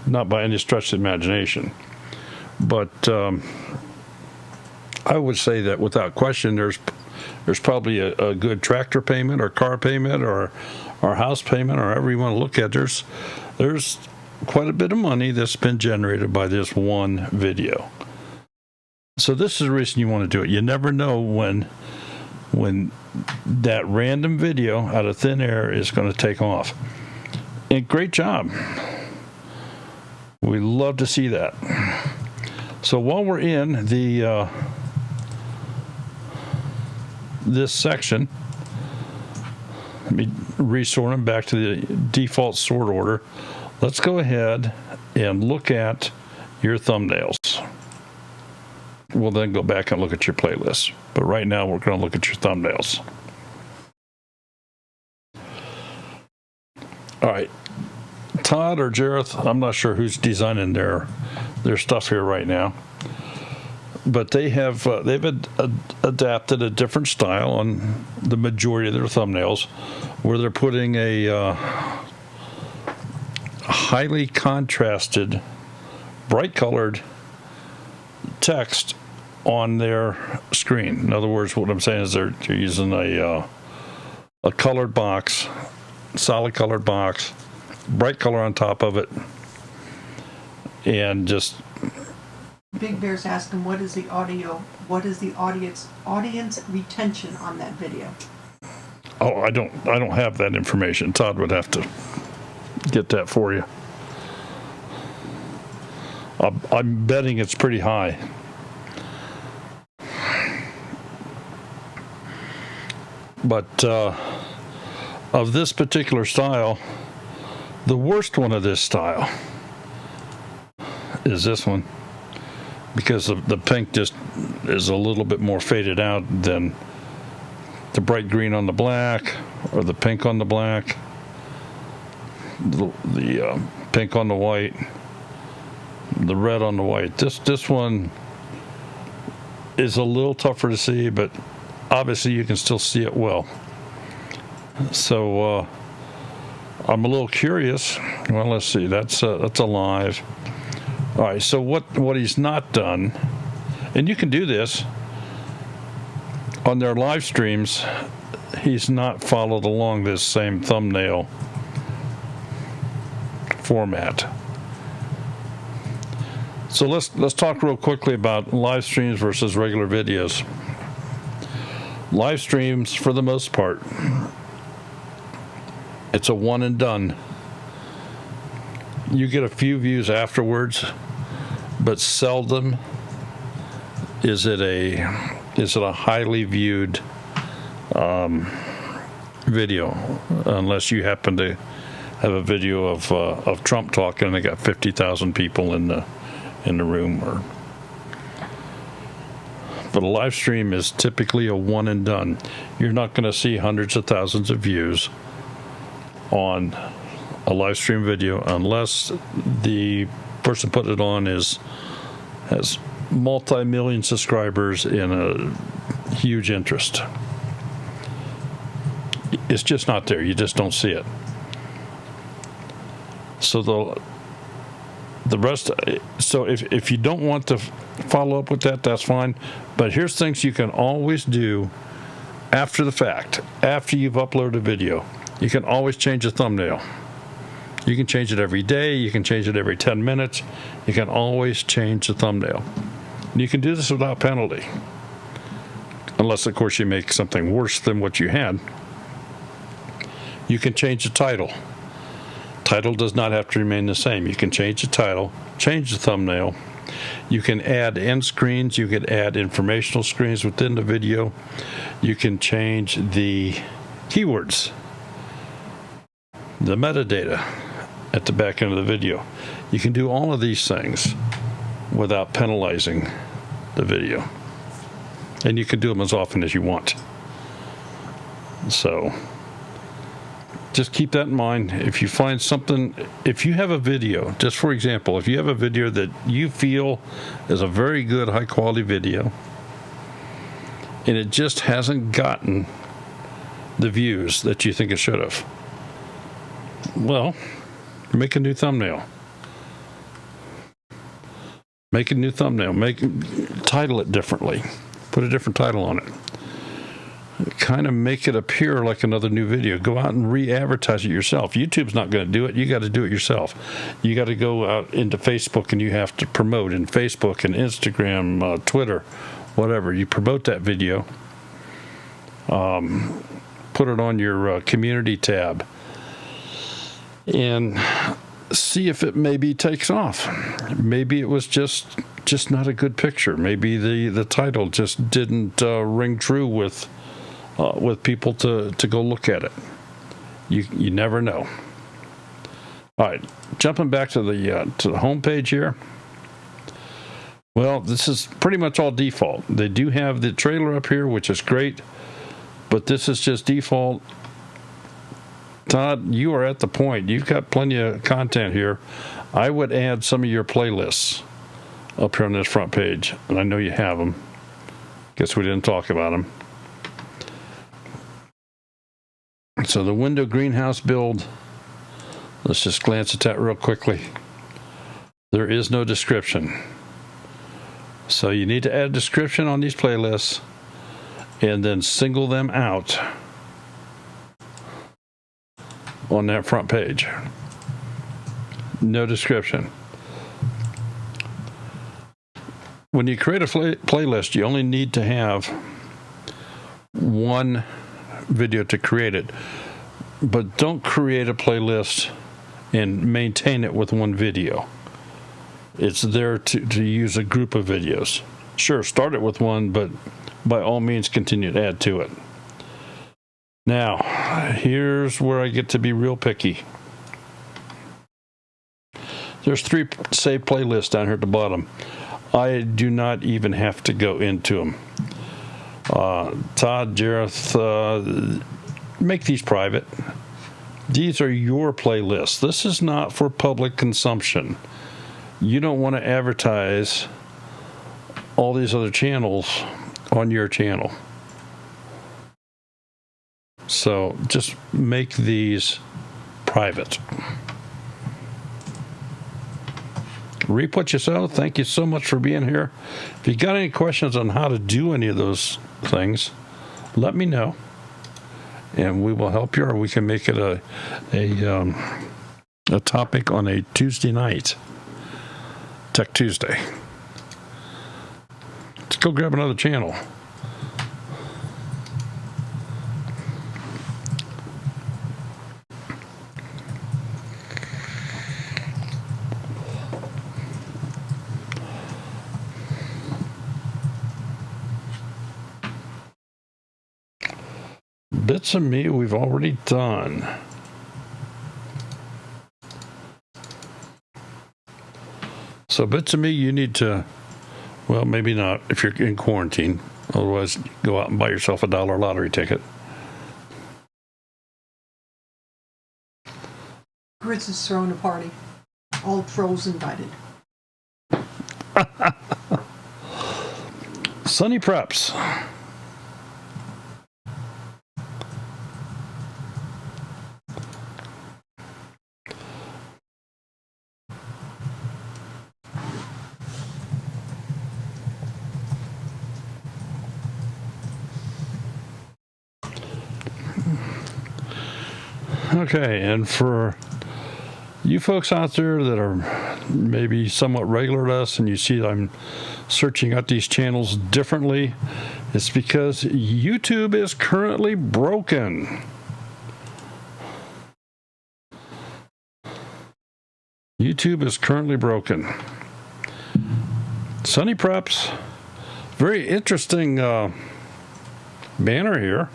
Not by any stretch of the imagination. But I would say that without question, there's probably a good tractor payment or car payment or house payment or however you want to look at it. There's quite a bit of money that's been generated by this one video. So this is the reason you want to do it. You never know when that random video out of thin air is going to take off. And great job. We love to see that. So while we're in the this section, let me resort them back to the default sort order. Let's go ahead and look at your thumbnails. We'll then go back and look at your playlist. But right now we're going to look at your thumbnails. All right. Todd or Jareth, I'm not sure who's designing their stuff here right now, but they've adapted a different style on the majority of their thumbnails, where they're putting a highly contrasted, bright-colored text on their screen. In other words, what I'm saying is they're using a colored box, solid colored box, bright color on top of it, and just. Big Bear's asking, what is the audience retention on that video? Oh, I don't have that information. Todd would have to get that for you. I'm betting it's pretty high. But of this particular style, the worst one of this style is this one, because the pink just is a little bit more faded out than the bright green on the black or the pink on the black, the pink on the white, the red on the white. This one is a little tougher to see, but obviously you can still see it well. So I'm a little curious. Well, let's see. That's a live. All right. So what he's not done, and you can do this on their live streams. He's not followed along this same thumbnail format. So let's talk real quickly about live streams versus regular videos. Live streams, for the most part, it's a one and done. You get a few views afterwards, but seldom is it a highly viewed video, unless you happen to have a video of Trump talking and they got 50,000 people in the room. But a live stream is typically a one and done. You're not going to see hundreds of thousands of views on a live stream video unless the person putting it on has multi-million subscribers and a huge interest. It's just not there. You just don't see it. So the rest. So if you don't want to follow up with that, that's fine. But here's things you can always do after the fact. After you've uploaded a video, you can always change the thumbnail. You can change it every day. You can change it every 10 minutes. You can always change the thumbnail. And you can do this without penalty. Unless, of course, you make something worse than what you had. You can change the title. Title does not have to remain the same. You can change the title, change the thumbnail. You can add end screens. You can add informational screens within the video. You can change the keywords, the metadata at the back end of the video. You can do all of these things without penalizing the video. And you can do them as often as you want. So just keep that in mind. If you find something, if you have a video, just for example, if you have a video that you feel is a very good, high quality video, and it just hasn't gotten the views that you think it should have, well, make a new thumbnail. Make a new thumbnail. Title it differently. Put a different title on it. Kind of make it appear like another new video. Go out and re-advertise it yourself. YouTube's not going to do it. You got to do it yourself. You got to go out into Facebook and you have to promote in Facebook and Instagram, Twitter, whatever. You promote that video. Put it on your community tab and see if it maybe takes off. Maybe it was just not a good picture. Maybe the title just didn't ring true with people to go look at it. You never know. All right, jumping back to the home page here. Well, this is pretty much all default. They do have the trailer up here, which is great, but this is just default. Todd, you are at the point. You've got plenty of content here. I would add some of your playlists up here on this front page, and I know you have them. Guess we didn't talk about them. So the window greenhouse build, let's just glance at that real quickly. There is no description. So you need to add a description on these playlists and then single them out on that front page. No description. When you create a playlist, you only need to have one video to create it, but don't create a playlist and maintain it with one video. It's there to use a group of videos. Sure, start it with one, but by all means continue to add to it. Now, here's where I get to be real picky. There's 3 saved playlists down here at the bottom. I do not even have to go into them. Todd, Jareth, make these private. These are your playlists. This is not for public consumption. You don't want to advertise all these other channels on your channel. So just make these private. Reap what you sow. Thank you so much for being here. If you got any questions on how to do any of those things, let me know, and we will help you, or we can make it a topic on a Tuesday night, Tech Tuesday. Let's go grab another channel. Bits of me we've already done. So bits of me you need to, well, maybe not if you're in quarantine. Otherwise, go out and buy yourself a $1 lottery ticket. Chris is throwing a party. All trolls invited. Sunny Preps. Okay, and for you folks out there that are maybe somewhat regular to us and you see I'm searching out these channels differently, it's because YouTube is currently broken. YouTube is currently broken. Sunny Preps, very interesting banner here,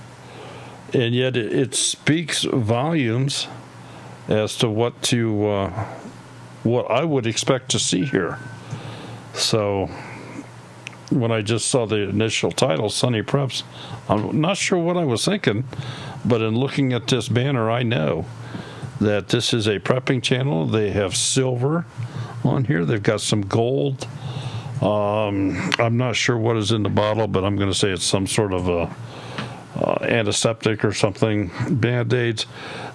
and yet it speaks volumes as to what I would expect to see here. So when I just saw the initial title, Sunny Preps, I'm not sure what I was thinking, but in looking at this banner, I know that this is a prepping channel. They have silver on here. They've got some gold. I'm not sure what is in the bottle, but I'm going to say it's some sort of a antiseptic or something. Band-Aids.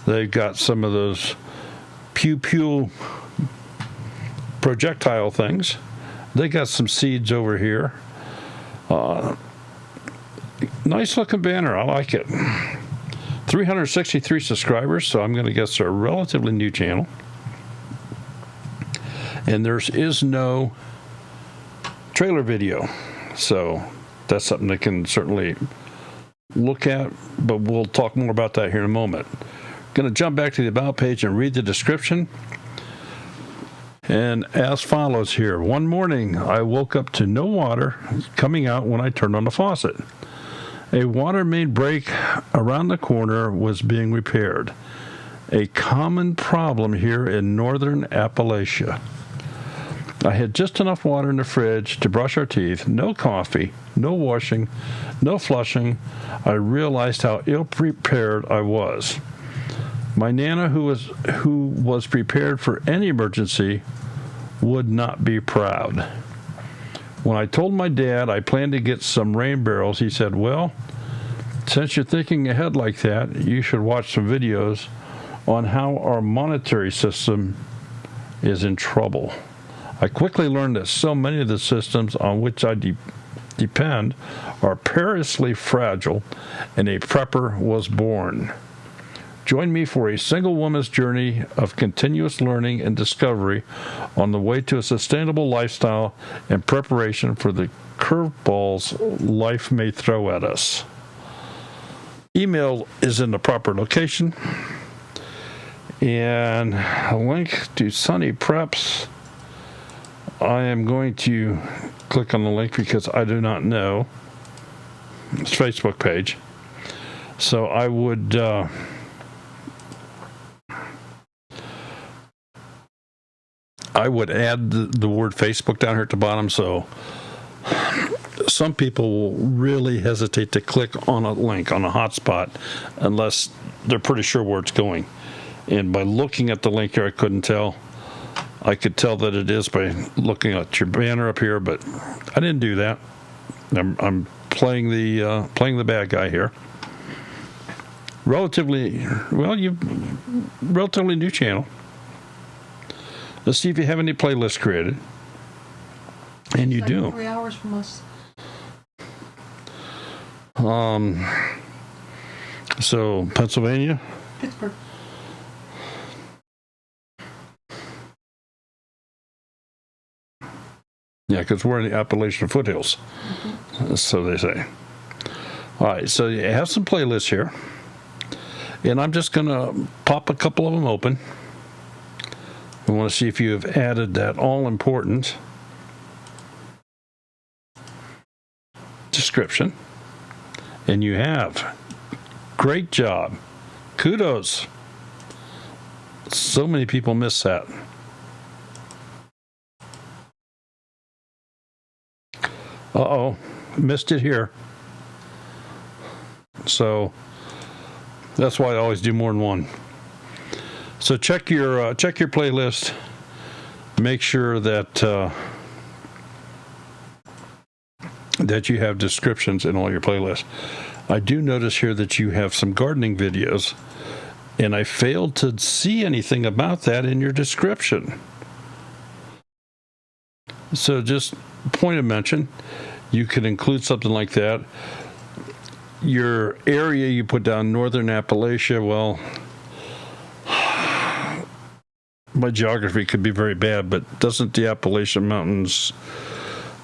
They've got some of those pew-pew projectile things. They got some seeds over here. Nice looking banner. I like it. 363 subscribers, so I'm going to guess they're a relatively new channel. And there is no trailer video, so that's something they can certainly look at, but we'll talk more about that here in a moment. Going to jump back to the About page and read the description. And as follows here. One morning, I woke up to no water coming out when I turned on the faucet. A water main break around the corner was being repaired, a common problem here in northern Appalachia. I had just enough water in the fridge to brush our teeth, no coffee, no washing, no flushing. I realized how ill-prepared I was. My Nana, who was prepared for any emergency, would not be proud. When I told my dad I planned to get some rain barrels, he said, well, since you're thinking ahead like that, you should watch some videos on how our monetary system is in trouble. I quickly learned that so many of the systems on which I depend are perilously fragile, and a prepper was born. Join me for a single woman's journey of continuous learning and discovery on the way to a sustainable lifestyle and preparation for the curveballs life may throw at us. Email is in the proper location. And a link to Sunny Preps. I am going to click on the link because I do not know. It's Facebook page. So I would add the word Facebook down here at the bottom, so some people will really hesitate to click on a link on a hotspot unless they're pretty sure where it's going. And by looking at the link here, I couldn't tell. I could tell that it is by looking at your banner up here, but I didn't do that. I'm playing the bad guy here. Relatively new channel. Let's see if you have any playlists created. And you do. 3 hours from us. So Pennsylvania. Pittsburgh. Yeah, because we're in the Appalachian foothills. Mm-hmm. So they say. All right, so you have some playlists here. And I'm just going to pop a couple of them open. I want to see if you have added that all-important description. And you have. Great job. Kudos. So many people miss that. Uh-oh. Missed it here. So that's why I always do more than one. So check your playlist. Make sure that that you have descriptions in all your playlists. I do notice here that you have some gardening videos, and I failed to see anything about that in your description. So just point of mention, you could include something like that. Your area you put down, Northern Appalachia, well, my geography could be very bad, but doesn't the Appalachian Mountains,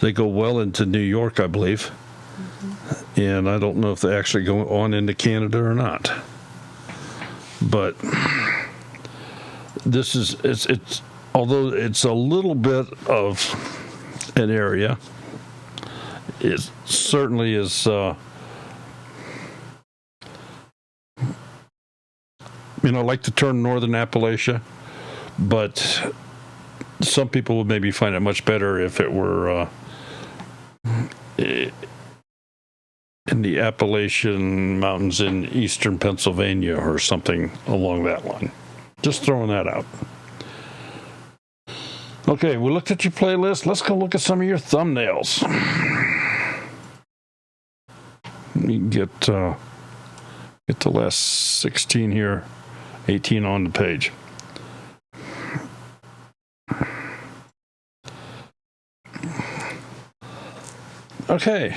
they go well into New York, I believe. And I don't know if they actually go on into Canada or not. But this is, it's although it's a little bit of an area, it certainly is, like the term Northern Appalachia, but some people would maybe find it much better if it were in the Appalachian Mountains in eastern Pennsylvania or something along that line. Just throwing that out. Okay, we looked at your playlist. Let's go look at some of your thumbnails. Let me get the last 16 here, 18 on the page. Okay,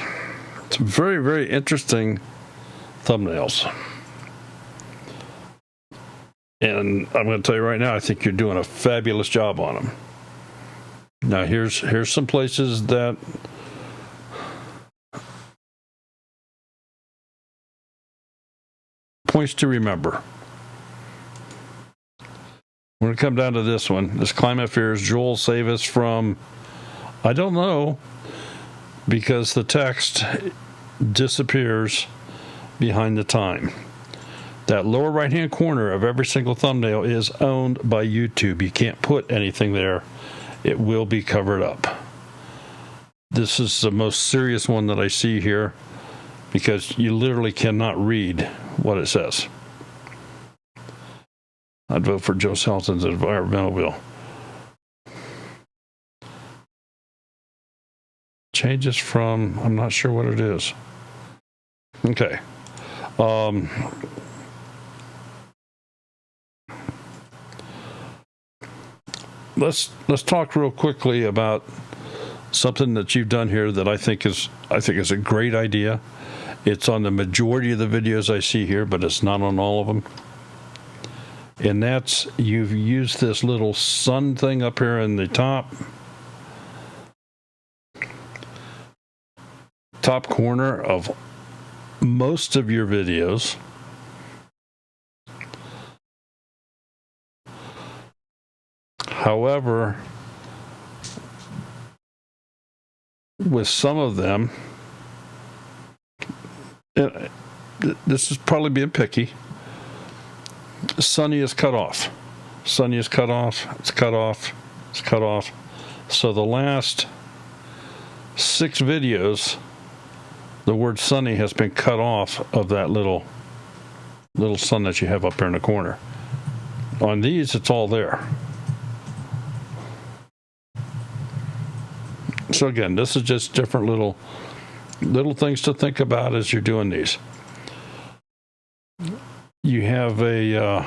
some very, very interesting thumbnails. And I'm going to tell you right now, I think you're doing a fabulous job on them. Now, here's some places that points to remember. We're going to come down to this one. This climate fears Joel save us from, I don't know, because the text disappears behind the time. That lower right-hand corner of every single thumbnail is owned by YouTube. You can't put anything there. It will be covered up. This is the most serious one that I see here because you literally cannot read what it says. I'd vote for Joe Salton's environmental bill. Changes from, I'm not sure what it is. Okay. Let's talk real quickly about something that you've done here that I think is a great idea. It's on the majority of the videos I see here, but it's not on all of them. And that's, you've used this little sun thing up here in the top corner of most of your videos. However, with some of them, this is probably being picky, Sunny is cut off. Sunny is cut off, it's cut off, it's cut off. So the last 6 videos, the word Sunny has been cut off of that little sun that you have up there in the corner. On these, it's all there. So again, this is just different little things to think about as you're doing these. You have a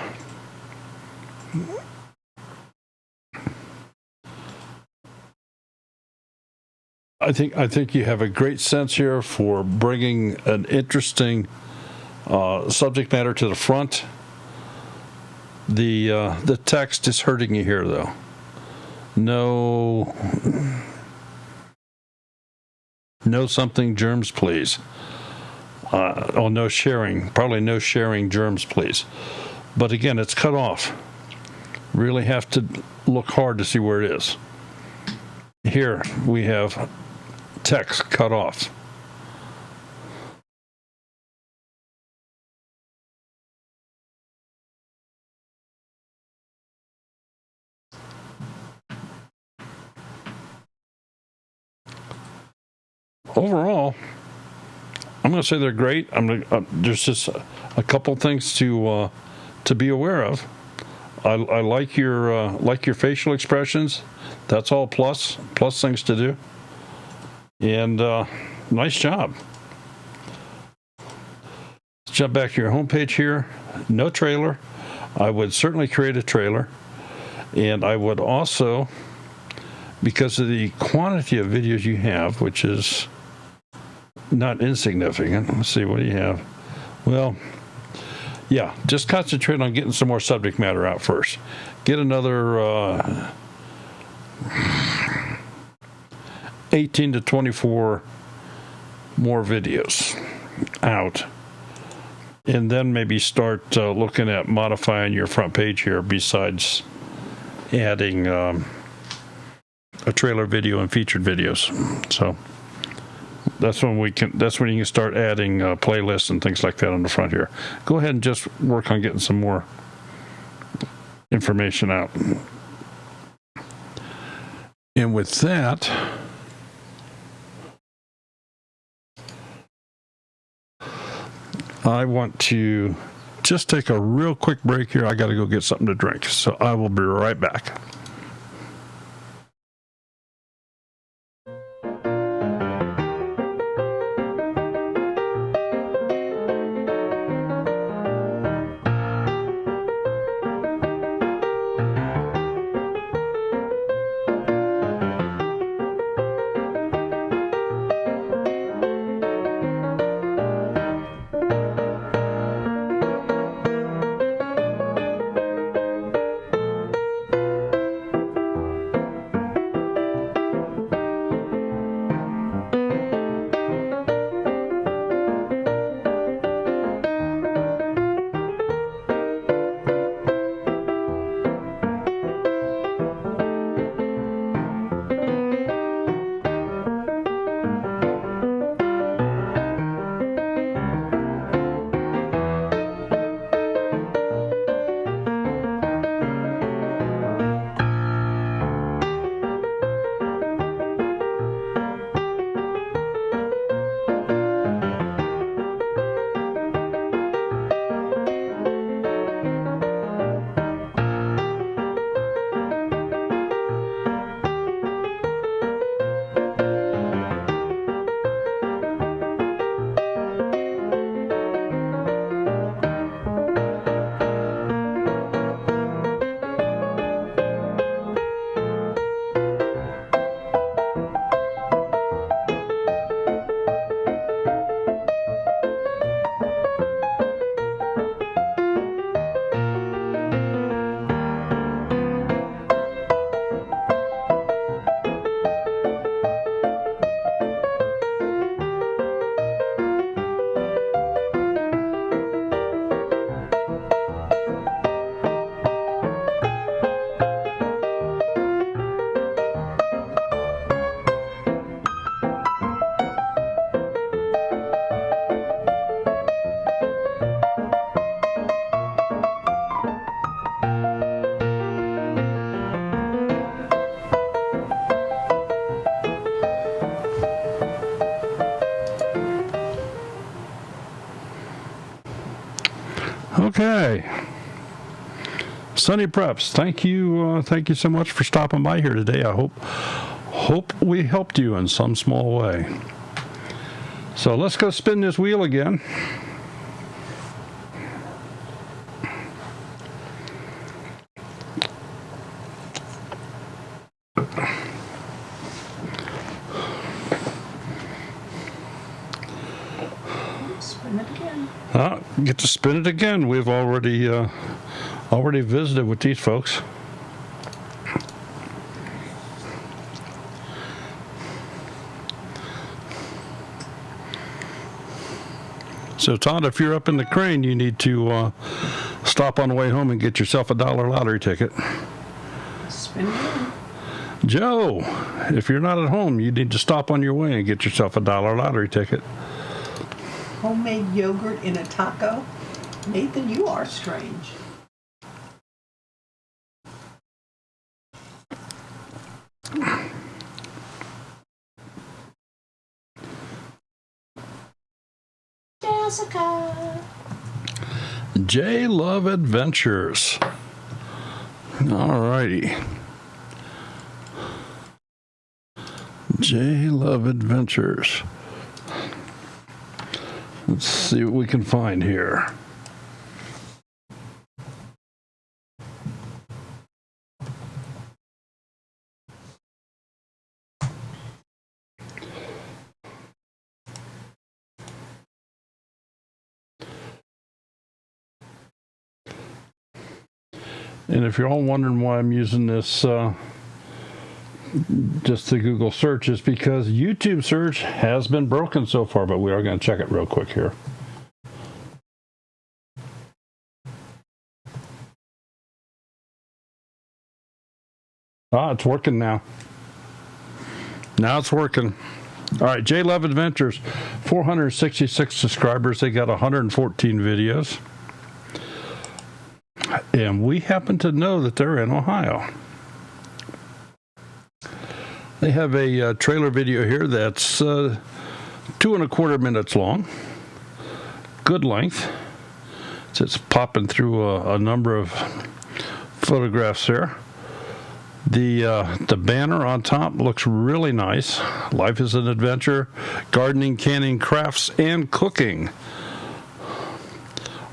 I think you have a great sense here for bringing an interesting subject matter to the front. The text is hurting you here, though. No something germs, please. No sharing. Probably no sharing germs, please. But again, it's cut off. Really have to look hard to see where it is. Here we have text cut off. Overall, I'm going to say they're great. There's just a couple things to be aware of. I like your facial expressions. That's all plus things to do. And nice job. Let's jump back to your homepage here. No trailer. I would certainly create a trailer, and I would also, because of the quantity of videos you have, which is not insignificant. Let's see, what do you have? Well, Yeah, just concentrate on getting some more subject matter out first. Get another 18 to 24 more videos out. And then maybe start looking at modifying your front page here besides adding a trailer video and featured videos. So that's when you can start adding playlists and things like that on the front here. Go ahead and just work on getting some more information out. And with that, I want to just take a real quick break here. I got to go get something to drink. So I will be right back. Okay. Sunny Preps, thank you so much for stopping by here today. I hope we helped you in some small way. So let's go spin this wheel again. Spin it again. Get to spin it again. We've already visited with these folks. So Todd, if you're up in the crane, you need to stop on the way home and get yourself a $1 lottery ticket. Spin it again. Joe, if you're not at home, you need to stop on your way and get yourself a $1 lottery ticket. Homemade yogurt in a taco? Nathan, you are strange. Jessica. J Love Adventures. All righty. J Love Adventures. Let's see what we can find here. And if you're all wondering why I'm using this, just the Google search, is because YouTube search has been broken so far, but we are going to check it real quick here. It's working now. Now it's working. All right, J Love Adventures, 466 subscribers. They got 114 videos. And we happen to know that they're in Ohio. They have a trailer video here that's 2.25 minutes long. Good length. It's popping through a number of photographs there. The banner on top looks really nice. Life is an adventure, gardening, canning, crafts, and cooking.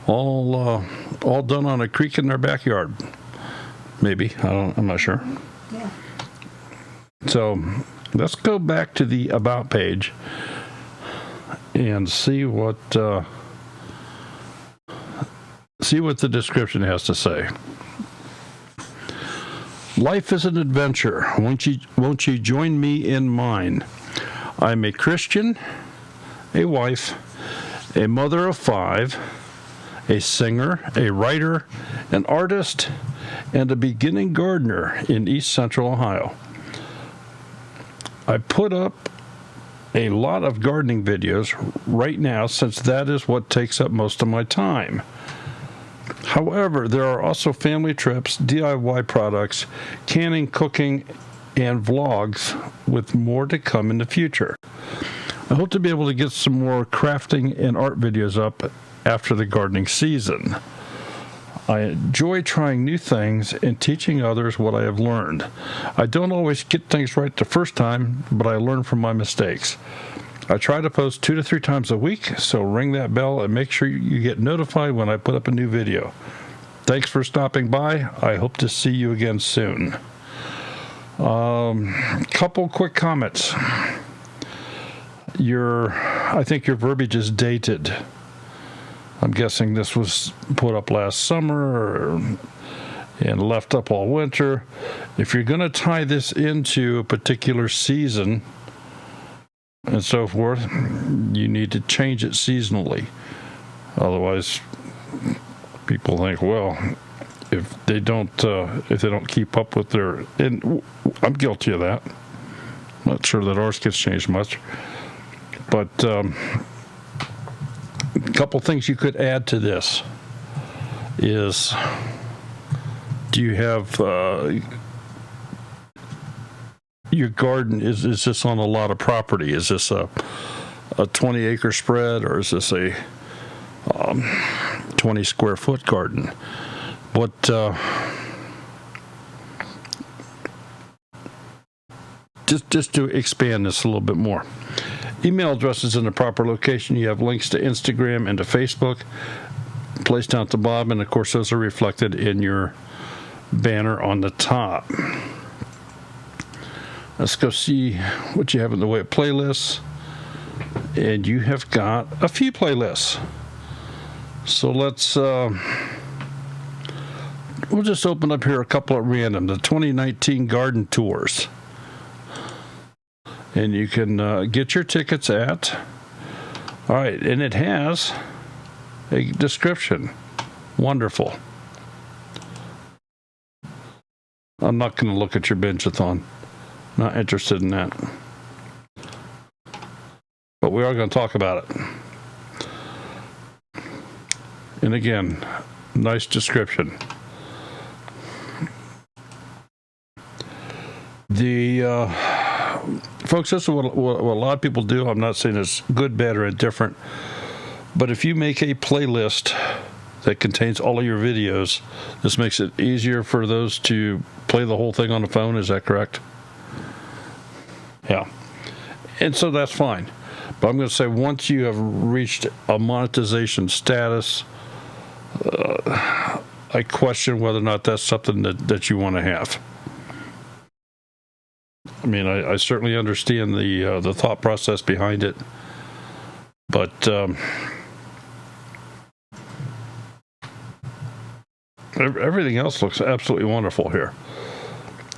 All done on a creek in their backyard. Maybe. I'm not sure. Yeah. So let's go back to the About page and see what the description has to say. Life is an adventure. Won't you join me in mine? I'm a Christian, a wife, a mother of 5, a singer, a writer, an artist, and a beginning gardener in East Central Ohio. I put up a lot of gardening videos right now since that is what takes up most of my time. However, there are also family trips, DIY products, canning, cooking, and vlogs with more to come in the future. I hope to be able to get some more crafting and art videos up after the gardening season. I enjoy trying new things and teaching others what I have learned. I don't always get things right the first time, but I learn from my mistakes. I try to post 2 to 3 times a week, so ring that bell and make sure you get notified when I put up a new video. Thanks for stopping by. I hope to see you again soon. Couple quick comments. I think your verbiage is dated. I'm guessing this was put up last summer and left up all winter. If you're going to tie this into a particular season and so forth, you need to change it seasonally. Otherwise, people think, well, if they don't keep up with their, and I'm guilty of that. Not sure that ours gets changed much, but a couple things you could add to this is, do you have your garden, is this on a lot of property? Is this a 20-acre spread, or is this a 20 square foot garden? What just to expand this a little bit more. Email addresses in the proper location. You have links to Instagram and to Facebook placed down at the bottom, and of course those are reflected in your banner on the top. Let's go see what you have in the way of playlists. And you have got a few playlists. So let's, we'll just open up here a couple at random. The 2019 garden tours. And you can get your tickets at, all right, and it has a description. Wonderful. I'm not going to look at your bench-a-thon. Not interested in that. But we are going to talk about it. And again, nice description. Folks, this is what a lot of people do. I'm not saying it's good, bad, or indifferent. But if you make a playlist that contains all of your videos, this makes it easier for those to play the whole thing on the phone. Is that correct? Yeah. And so that's fine. But I'm going to say once you have reached a monetization status, I question whether or not that's something that you want to have. I mean, I certainly understand the thought process behind it, but Everything else looks absolutely wonderful here.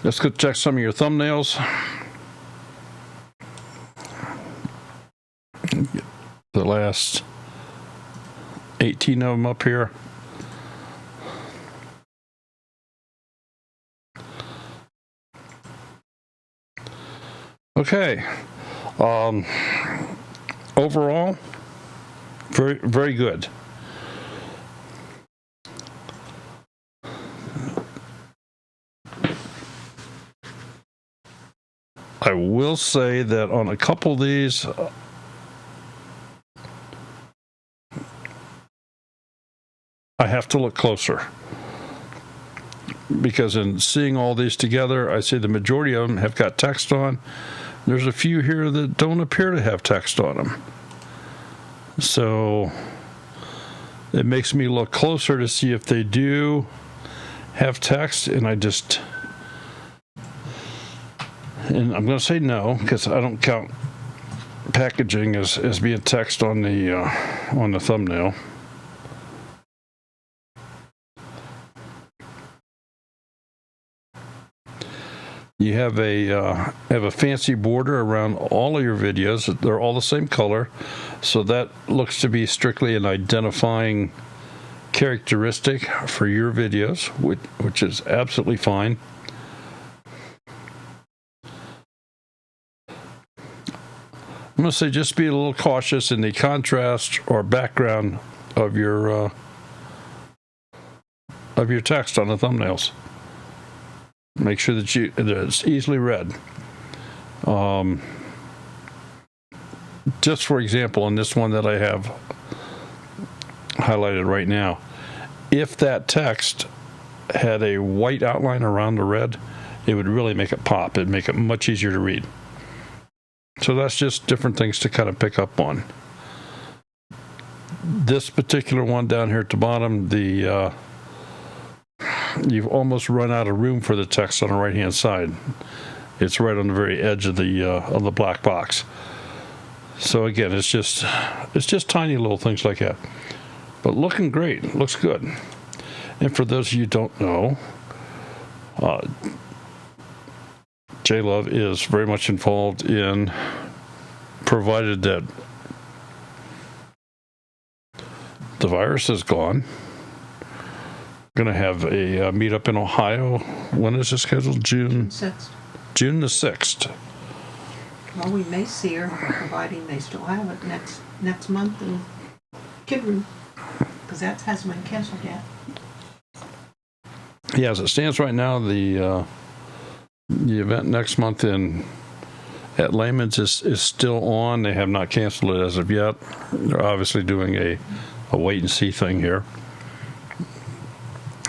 Let's go check some of your thumbnails. The last 18 of them up here. Okay. Overall, very, very good. I will say that on a couple of these, I have to look closer. Because in seeing all these together, I see the majority of them have got text on. There's a few here that don't appear to have text on them. So it makes me look closer to see if they do have text, and I'm going to say no, because I don't count packaging as being text on the thumbnail. You have a fancy border around all of your videos. They're all the same color, so that looks to be strictly an identifying characteristic for your videos, which is absolutely fine. I'm going to say just be a little cautious in the contrast or background of your text on the thumbnails. Make sure that it's easily read. Just for example, in this one that I have highlighted right now, if that text had a white outline around the red, it would really make it pop. It'd make it much easier to read. So that's just different things to kind of pick up on. This particular one down here at the bottom, you've almost run out of room for the text on the right-hand side. It's right on the very edge of the black box. So again, it's just tiny little things like that. But looking great, looks good. And for those of you who don't know, J-Love is very much involved in, provided that the virus is gone, going to have a meetup in Ohio. When is it scheduled? June 6th. June the 6th. Well, we may see her, providing they still have it next month in Kid Room, because that hasn't been canceled yet. Yeah, as it stands right now, the event next month at Layman's is still on. They have not canceled it as of yet. They're obviously doing a wait and see thing here.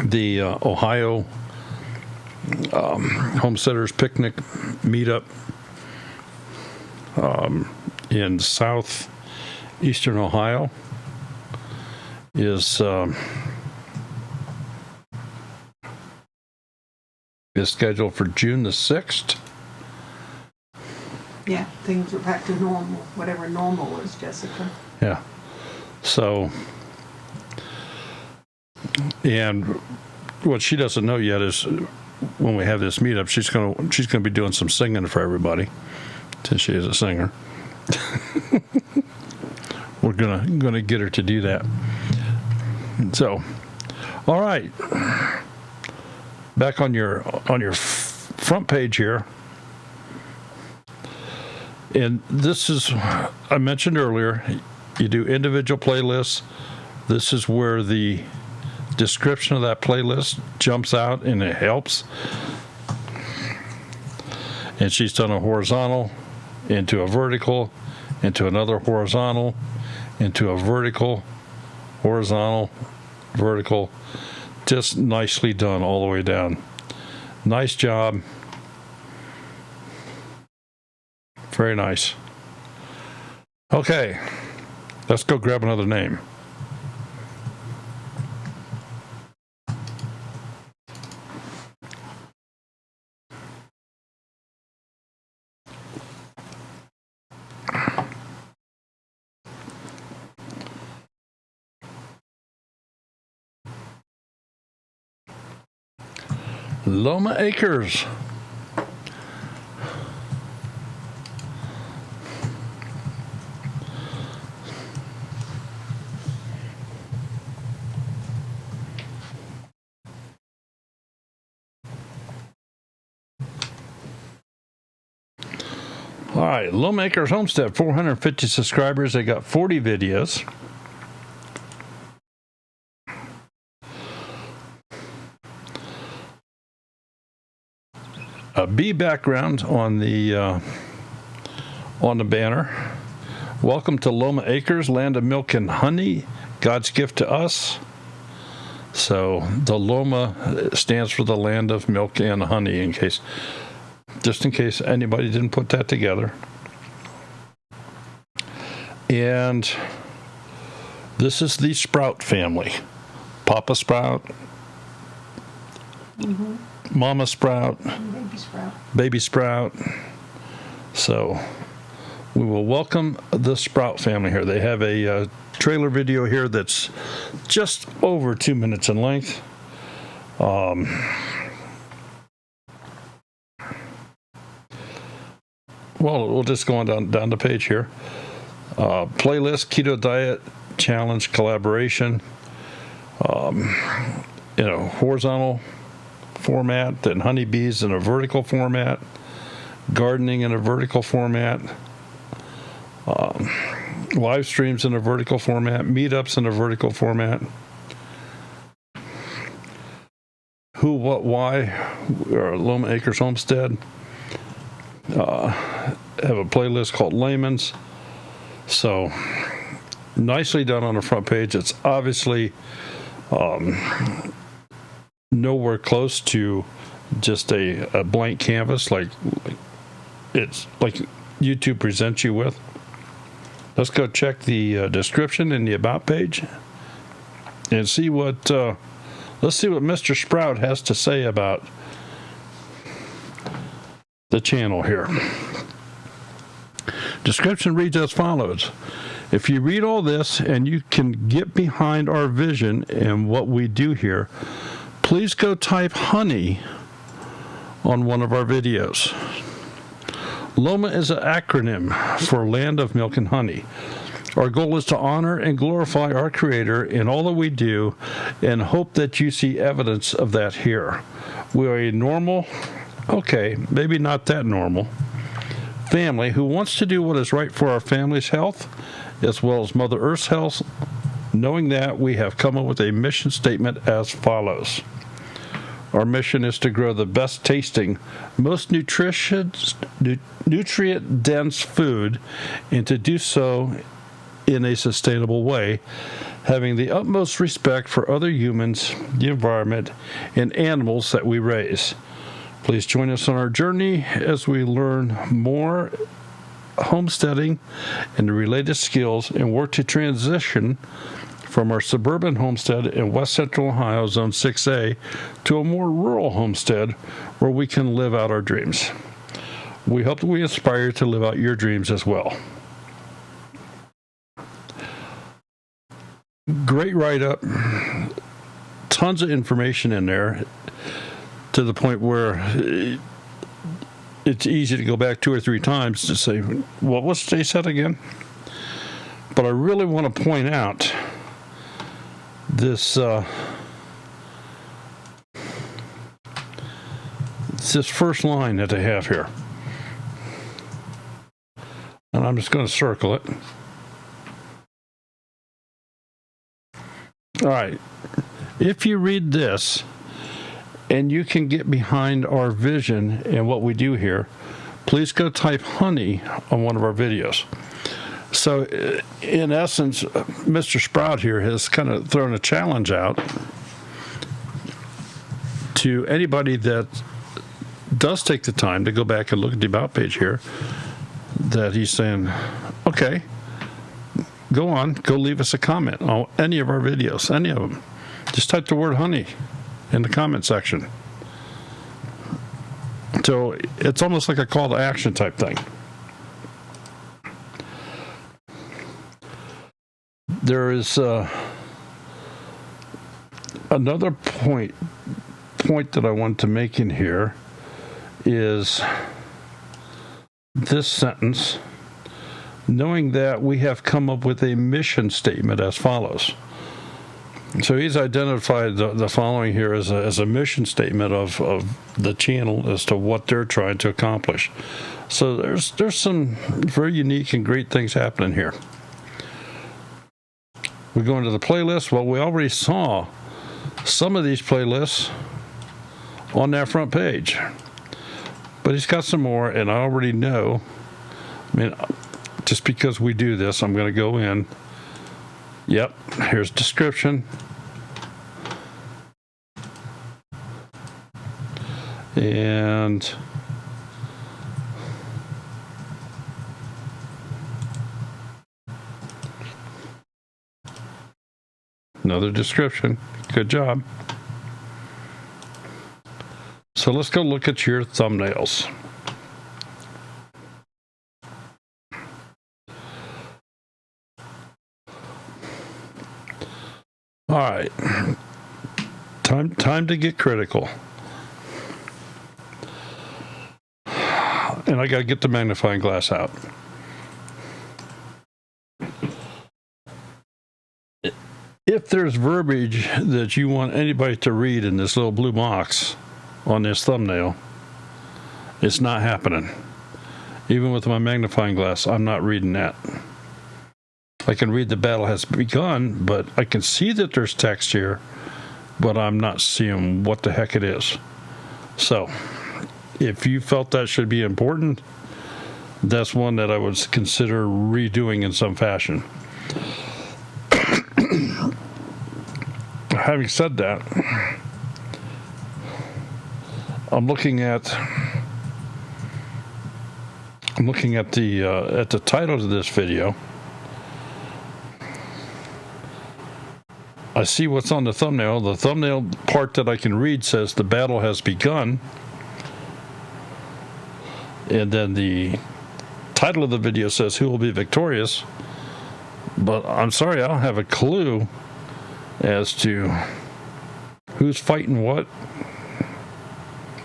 The Ohio Homesteaders Picnic meetup in southeastern Ohio is scheduled for June the 6th. Yeah, things are back to normal, whatever normal is, Jessica. Yeah. So, and what she doesn't know yet is when we have this meetup, she's gonna be doing some singing for everybody, since she is a singer. We're gonna get her to do that. So, all right. Back on your front page here. And this is, I mentioned earlier, you do individual playlists. This is where the description of that playlist jumps out and it helps. And she's done a horizontal into a vertical, into another horizontal, into a vertical, horizontal, vertical. Just nicely done all the way down. Nice job. Very nice. Okay, let's go grab another name. Loma Acres. All right, Loma Acres Homestead, 450 subscribers. They got 40 videos. A bee background on the banner. Welcome to Loma Acres, land of milk and honey, God's gift to us. So the Loma stands for the land of milk and honey, just in case anybody didn't put that together. And this is the Sprout family. Papa Sprout, Mama Sprout, Baby Sprout. So we will welcome the Sprout family here. They have a trailer video here that's just over 2 minutes in length. Well, we'll just go on down the page here. Playlist, keto diet, challenge, collaboration, horizontal format, then honeybees in a vertical format, gardening in a vertical format, live streams in a vertical format, meetups in a vertical format, who, what, why, or Loma Acres Homestead. Have a playlist called Layman's. So nicely done on the front page. It's obviously nowhere close to just a blank canvas like it's like YouTube presents you with. Let's go check the description in the About page and see what let's see what Mr. Sprout has to say about the channel here. Description reads as follows. If you read all this and you can get behind our vision and what we do here, please go type honey on one of our videos. LOMA is an acronym for Land of Milk and Honey. Our goal is to honor and glorify our Creator in all that we do and hope that you see evidence of that here. We are a normal, okay, maybe not that normal, family who wants to do what is right for our family's health as well as Mother Earth's health. Knowing that, we have come up with a mission statement as follows. Our mission is to grow the best tasting, most nutrient-dense food and to do so in a sustainable way, having the utmost respect for other humans, the environment, and animals that we raise. Please join us on our journey as we learn more homesteading and the related skills and work to transition from our suburban homestead in West Central Ohio, Zone 6A, to a more rural homestead where we can live out our dreams. We hope that we inspire you to live out your dreams as well. Great write-up, tons of information in there, to the point where it's easy to go back 2 or 3 times to say, well, what's they said again? But I really want to point out this this first line that they have here. And I'm just going to circle it. All right. If you read this, and you can get behind our vision and what we do here, please go type honey on one of our videos. So, in essence, Mr. Sprout here has kind of thrown a challenge out to anybody that does take the time to go back and look at the About page here, that he's saying, okay, go leave us a comment on any of our videos, any of them. Just type the word honey in the comment section. So it's almost like a call to action type thing. There is another point point that I want to make in here is this sentence, knowing that we have come up with a mission statement as follows. So he's identified the following here as a mission statement of the channel as to what they're trying to accomplish. So there's some very unique and great things happening here. We go into the playlist. Well, we already saw some of these playlists on that front page, but he's got some more, and I already know. I mean, just because we do this, I'm going to go in. Yep, here's description. And another description. Good job. So let's go look at your thumbnails. All right. Time to get critical. And I got to get the magnifying glass out. If there's verbiage that you want anybody to read in this little blue box on this thumbnail, it's not happening. Even with my magnifying glass, I'm not reading that. I can read the battle has begun, but I can see that there's text here, but I'm not seeing what the heck it is. So, if you felt that should be important, that's one that I would consider redoing in some fashion. Having said that, I'm looking at the title of this video. I see what's on the thumbnail. The thumbnail part that I can read says the battle has begun. And then the title of the video says who will be victorious. But I'm sorry, I don't have a clue as to who's fighting what.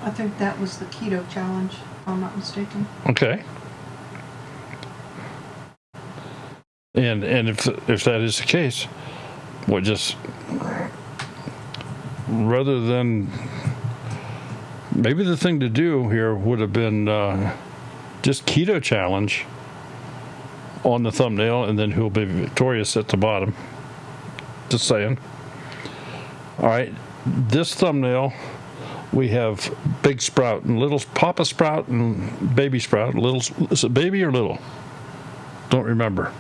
I think that was the keto challenge, if I'm not mistaken. Okay. And if that is the case, well, just rather than, maybe the thing to do here would have been just keto challenge on the thumbnail, and then who will be victorious at the bottom. Just saying. All right, this thumbnail, we have Big Sprout and Little Papa Sprout and Baby Sprout. Little, is it baby or little? Don't remember.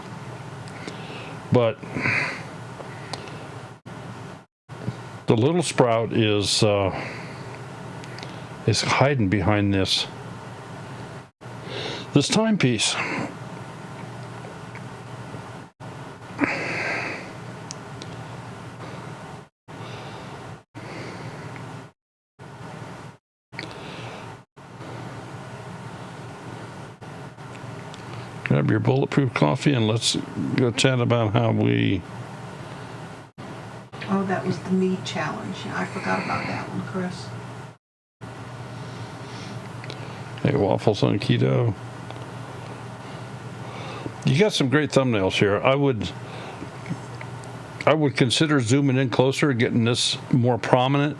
But the little Sprout is hiding behind this timepiece. Grab your bulletproof coffee and let's go chat about how we... Oh, that was the meat challenge. I forgot about that one, Chris. Hey, waffles on keto. You got some great thumbnails here. I would consider zooming in closer, getting this more prominent.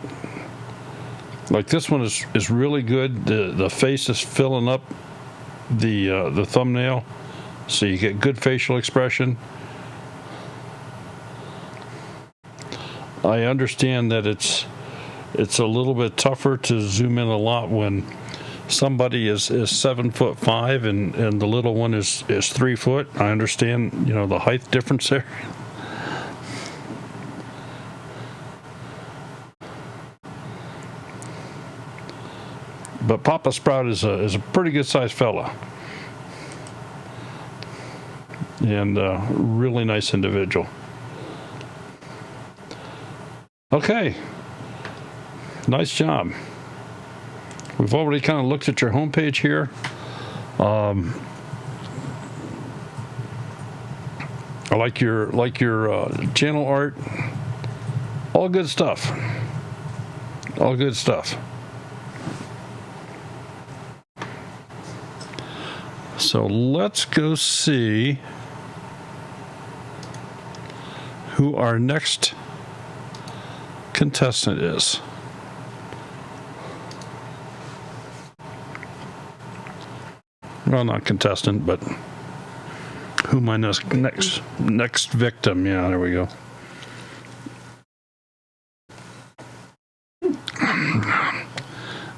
Like this one is really good. The face is filling up the thumbnail, so you get good facial expression. I understand that it's a little bit tougher to zoom in a lot when somebody is 7'5" and the little one is 3 foot. I understand, the height difference there. But Papa Sprout is a pretty good sized fella. And a really nice individual. Okay. Nice job. We've already kind of looked at your homepage here. I like your channel art. All good stuff. All good stuff. So let's go see who our next contestant is. Well, not contestant, but who my next victim. Yeah, there we go.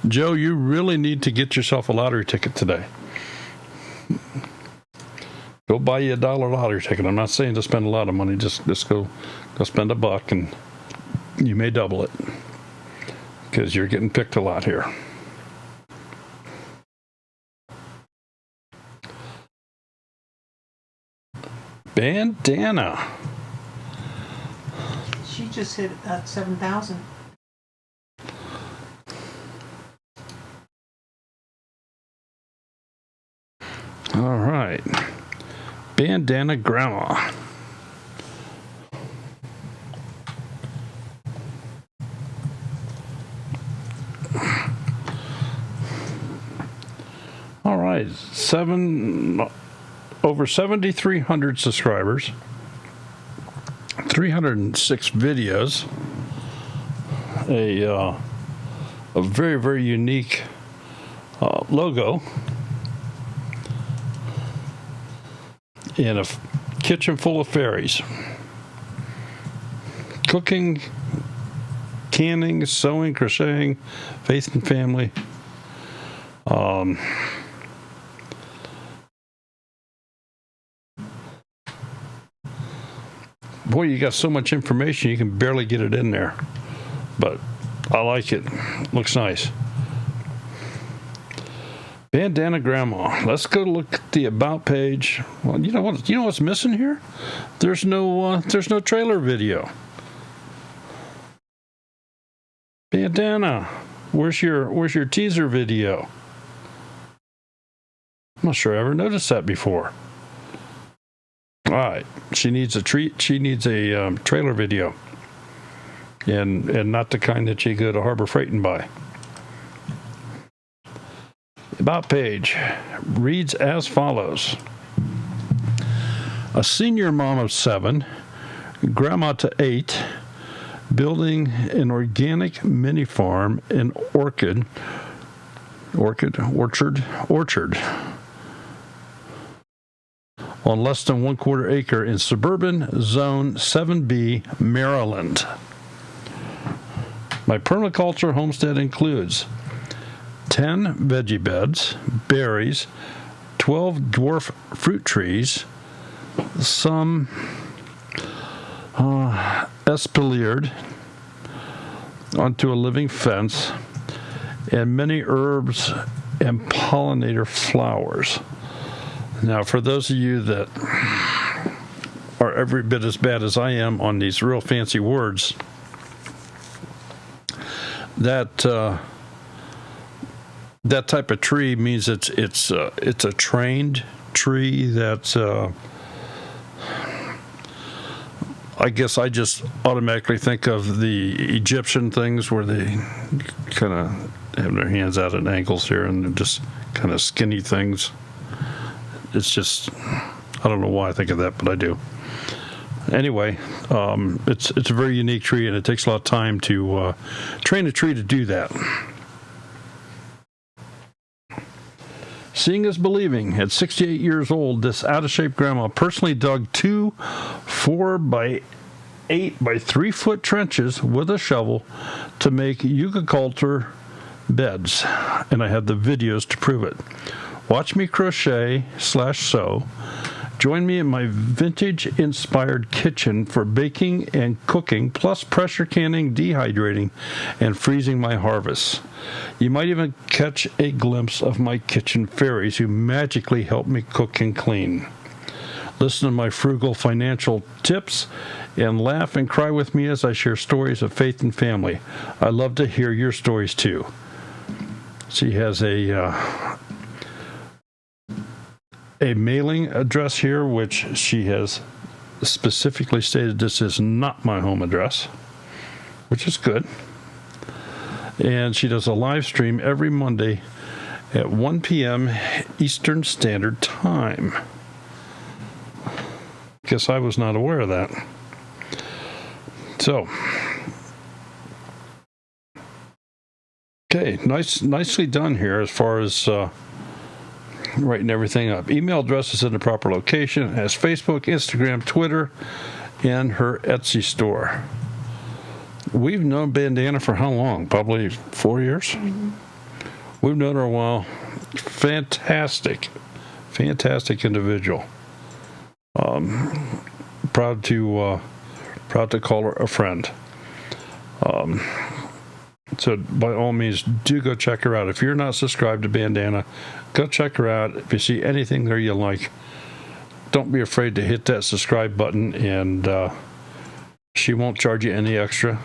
Joe, you really need to get yourself a lottery ticket today. Go buy you $1 lottery ticket. I'm not saying to spend a lot of money. Just go spend $1 and you may double it because you're getting picked a lot here. Bandana. She just hit 7,000. All right. Bandana Grandma. All right. Over 7,300 subscribers. 306 videos. A very, very unique logo. In a kitchen full of fairies. Cooking, canning, sewing, crocheting, faith and family. Boy, you got so much information, you can barely get it in there. But I like it. Looks nice. Bandana Grandma. Let's go look at the About page. Well, you know what? You know what's missing here? There's no trailer video. Bandana, where's your teaser video? I'm not sure I ever noticed that before. All right, she needs a treat. She needs a trailer video, and not the kind that you go to Harbor Freight and buy. About page reads as follows. A senior mom of 7, grandma to 8, building an organic mini farm in orchard on less than 1/4 acre in suburban zone 7B, Maryland. My permaculture homestead includes 10 veggie beds, berries, 12 dwarf fruit trees, some espaliered onto a living fence, and many herbs and pollinator flowers. Now, for those of you that are every bit as bad as I am on these real fancy words, that type of tree means it's a trained tree that I guess I just automatically think of the Egyptian things where they kind of have their hands out at angles here and they're just kind of skinny things. It's just, I don't know why I think of that, but I do. Anyway, it's a very unique tree, and it takes a lot of time to train a tree to do that. Seeing is believing. At 68 years old, this out-of-shape grandma personally dug 2 4x8 by 3 foot trenches with a shovel to make eucalyptus beds, and I have the videos to prove it. Watch me crochet/sew. Join me in my vintage-inspired kitchen for baking and cooking, plus pressure canning, dehydrating, and freezing my harvests. You might even catch a glimpse of my kitchen fairies who magically help me cook and clean. Listen to my frugal financial tips and laugh and cry with me as I share stories of faith and family. I love to hear your stories too. She has a mailing address here, which she has specifically stated this is not my home address, which is good. And she does a live stream every Monday at 1 p.m. Eastern Standard Time. Guess I was not aware of that. So, okay, nicely done here as far as writing everything up. Email address is in the proper location. It has Facebook, Instagram, Twitter, and her Etsy store. We've known Bandana for how long? Probably 4 years? Mm-hmm. We've known her a while. Fantastic individual. Proud to call her a friend. So by all means, do go check her out. If you're not subscribed to Bandana, go check her out. If you see anything there you like, don't be afraid to hit that subscribe button, and she won't charge you any extra,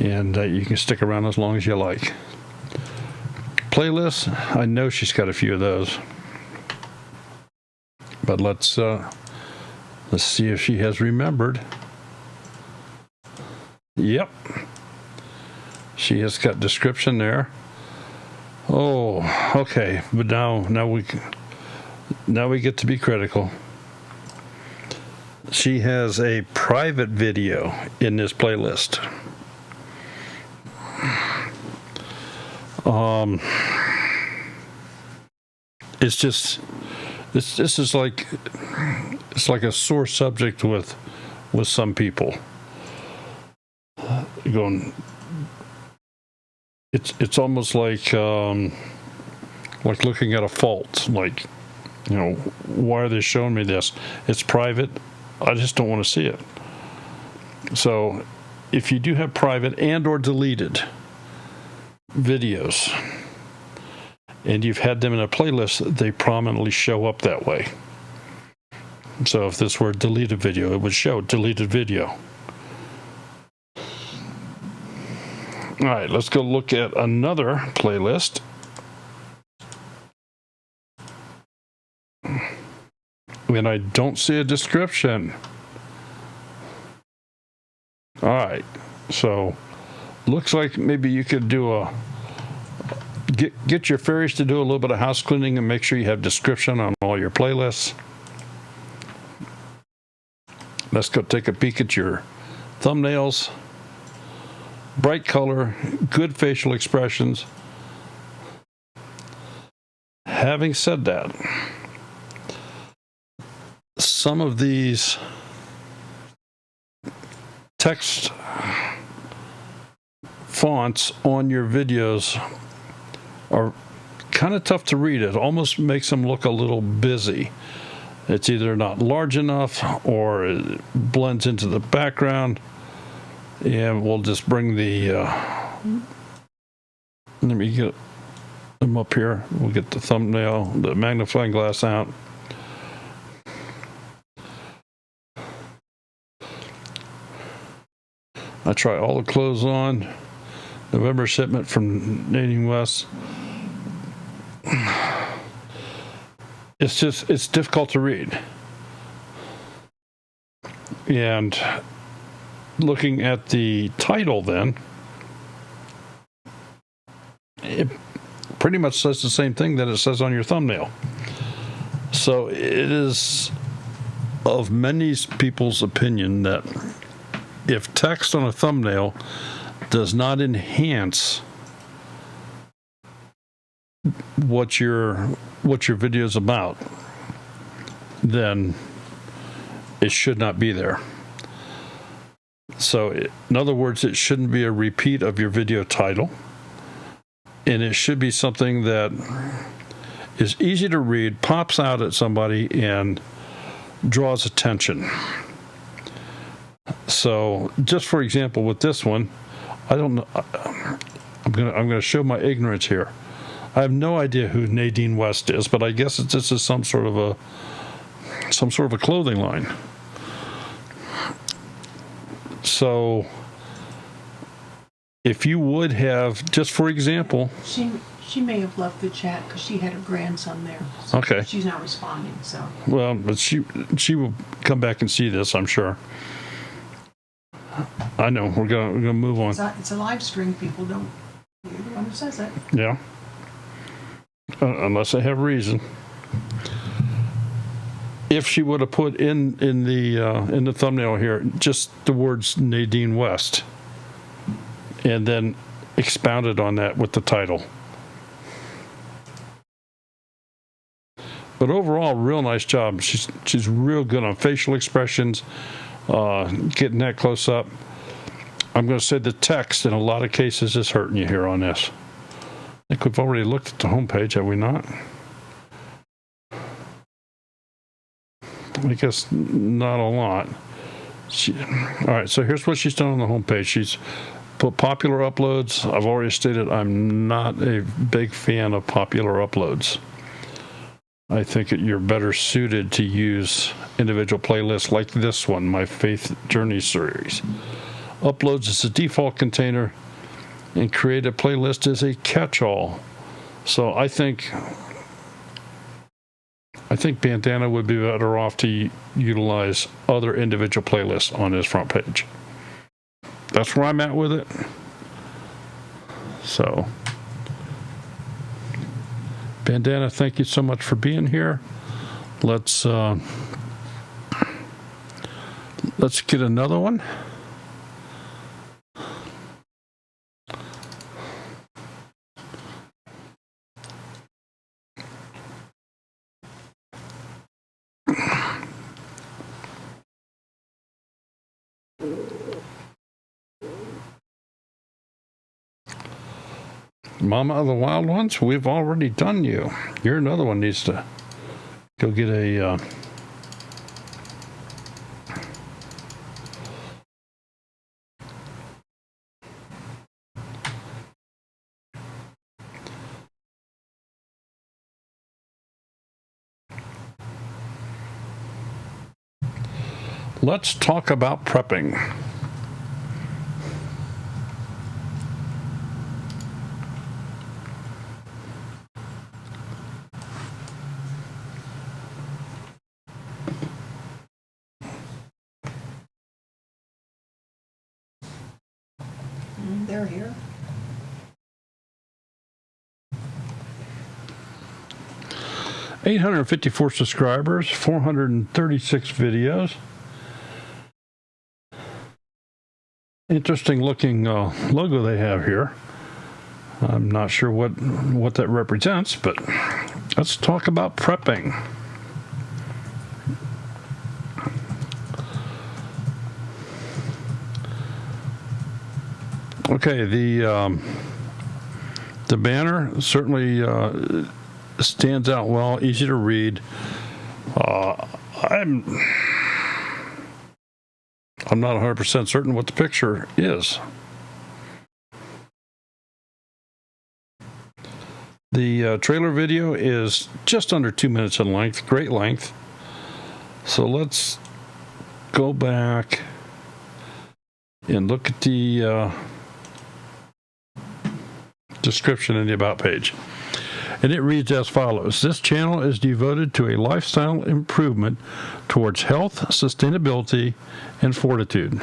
and you can stick around as long as you like. Playlists, I know she's got a few of those, but let's see if she has remembered. Yep, she has got description there. Oh, okay, but now we get to be critical. She has a private video in this playlist. It's just this is like, it's like a sore subject with some people. Going, it's almost like looking at a fault. Like, you know, why are they showing me this? It's private. I just don't want to see it. So, if you do have private and or deleted videos, and you've had them in a playlist, they prominently show up that way. So if this were a deleted video, it would show deleted video. All right, let's go look at another playlist. And I don't see a description. All right, so looks like maybe you could do get your fairies to do a little bit of house cleaning and make sure you have description on all your playlists. Let's go take a peek at your thumbnails. Bright color, good facial expressions. Having said that, some of these text fonts on your videos are kind of tough to read. It almost makes them look a little busy. It's either not large enough or it blends into the background. And we'll just bring the let me get them up here. We'll get the thumbnail, the magnifying glass out. I try all the clothes on. November shipment from Nadine West. It's difficult to read. And looking at the title then, it pretty much says the same thing that it says on your thumbnail. So it is of many people's opinion that if text on a thumbnail does not enhance what your video is about, then it should not be there. So, in other words, it shouldn't be a repeat of your video title, and it should be something that is easy to read, pops out at somebody, and draws attention. So, just for example, with this one, I don't know. I'm gonna show my ignorance here. I have no idea who Nadine West is, but I guess this is some sort of a clothing line. So, if you would have, just for example, she may have left the chat because she had her grandson there. So okay. She's not responding. So. Well, but she will come back and see this, I'm sure. I know we're gonna move on. It's a live stream. People don't says it. Yeah. Unless they have reason. If she would have put in the thumbnail here just the words Nadine West, and then expounded on that with the title. But overall, real nice job. She's real good on facial expressions, getting that close up. I'm going to say the text in a lot of cases is hurting you here on this. I think we've already looked at the homepage, have we not? I guess not a lot. All right, so here's what she's done on the homepage. She's put popular uploads. I've already stated I'm not a big fan of popular uploads. I think you're better suited to use individual playlists like this one, my Faith Journey series. Uploads is a default container, and create a playlist is a catch-all. So I think Bandana would be better off to utilize other individual playlists on his front page. That's where I'm at with it. So, Bandana, thank you so much for being here. Let's get another one. Mama of the Wild Ones, we've already done you. You're another one needs to go get a Let's talk about prepping. They're here. $854 subscribers, 436 videos. Interesting looking logo they have here. I'm not sure what that represents, but let's talk about prepping. Okay, the banner certainly stands out well, easy to read. I'm not 100% certain what the picture is. The trailer video is just under 2 minutes in length, great length. So let's go back and look at the description in the About page. And it reads as follows. This channel is devoted to a lifestyle improvement towards health, sustainability, and fortitude.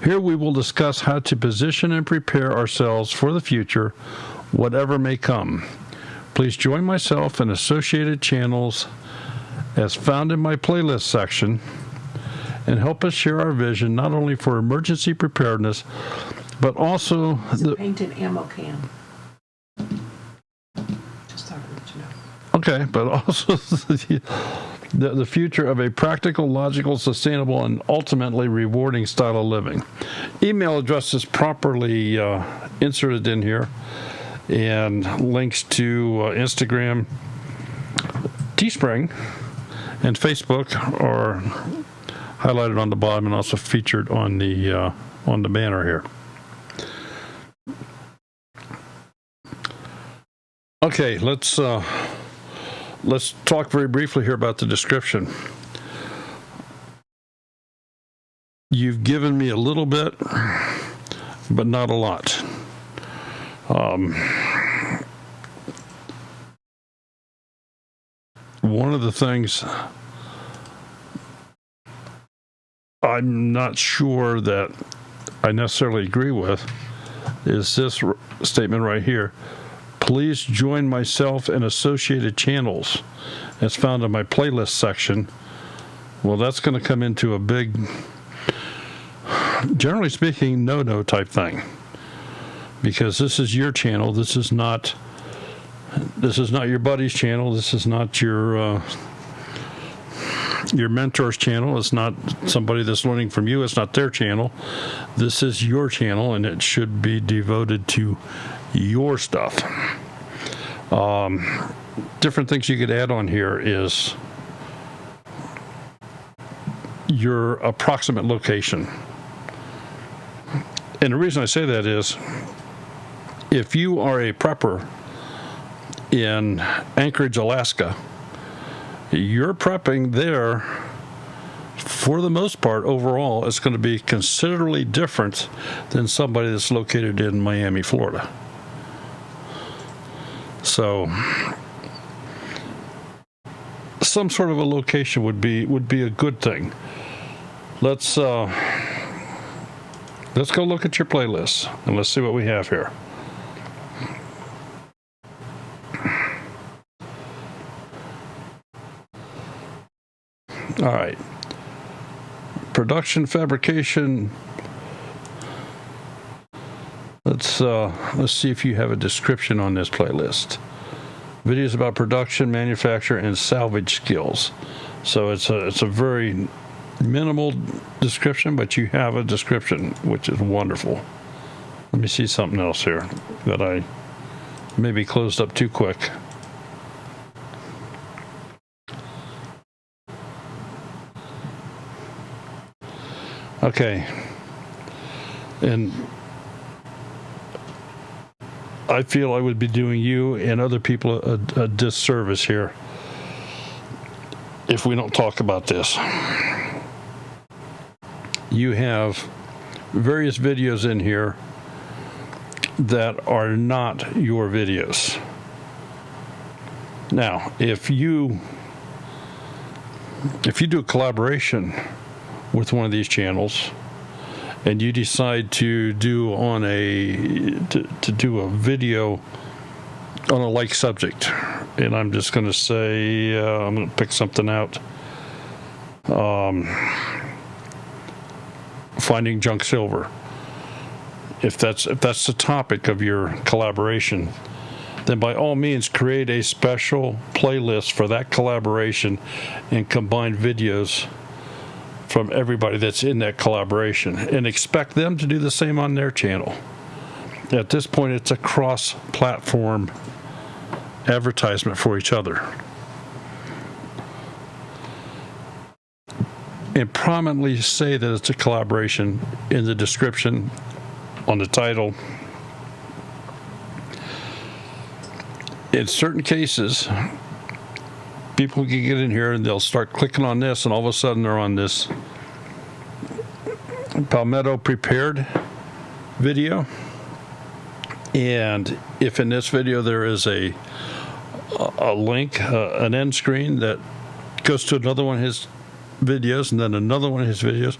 Here we will discuss how to position and prepare ourselves for the future, whatever may come. Please join myself and associated channels as found in my playlist section and help us share our vision not only for emergency preparedness, but also It's a painted ammo can. Okay, but also the future of a practical, logical, sustainable, and ultimately rewarding style of living. Email address is properly inserted in here, and links to Instagram, Teespring, and Facebook are highlighted on the bottom and also featured on the banner here. Okay, let's talk very briefly here about the description. You've given me a little bit, but not a lot. One of the things I'm not sure that I necessarily agree with is this statement right here. Please join myself and associated channels. It's found in my playlist section. Well, that's going to come into a big, generally speaking, no type thing, because this is your channel. This is not your buddy's channel. This is not your mentor's channel. It's not somebody that's learning from you. It's not their channel. This is your channel, and it should be devoted to your stuff. Different things you could add on here is your approximate location. And the reason I say that is, if you are a prepper in Anchorage, Alaska, your prepping there, for the most part, overall, is going to be considerably different than somebody that's located in Miami, Florida. So, some sort of a location would be a good thing. Let's go look at your playlist and let's see what we have here. All right. Production, fabrication. Let's see if you have a description on this playlist. Videos about production, manufacture, and salvage skills. So it's a very minimal description, but you have a description, which is wonderful. Let me see something else here that I maybe closed up too quick. Okay. And I feel I would be doing you and other people a disservice here if we don't talk about this. You have various videos in here that are not your videos. Now, if you do a collaboration with one of these channels, and you decide to do a video on a like subject, and I'm just going to say I'm going to pick something out. Finding junk silver. If that's the topic of your collaboration, then by all means create a special playlist for that collaboration and combine videos from everybody that's in that collaboration, and expect them to do the same on their channel. At this point, it's a cross-platform advertisement for each other. And prominently say that it's a collaboration in the description, on the title. In certain cases, people can get in here and they'll start clicking on this, and all of a sudden they're on this Palmetto prepared video. And if in this video there is a link, an end screen that goes to another one of his videos, and then another one of his videos,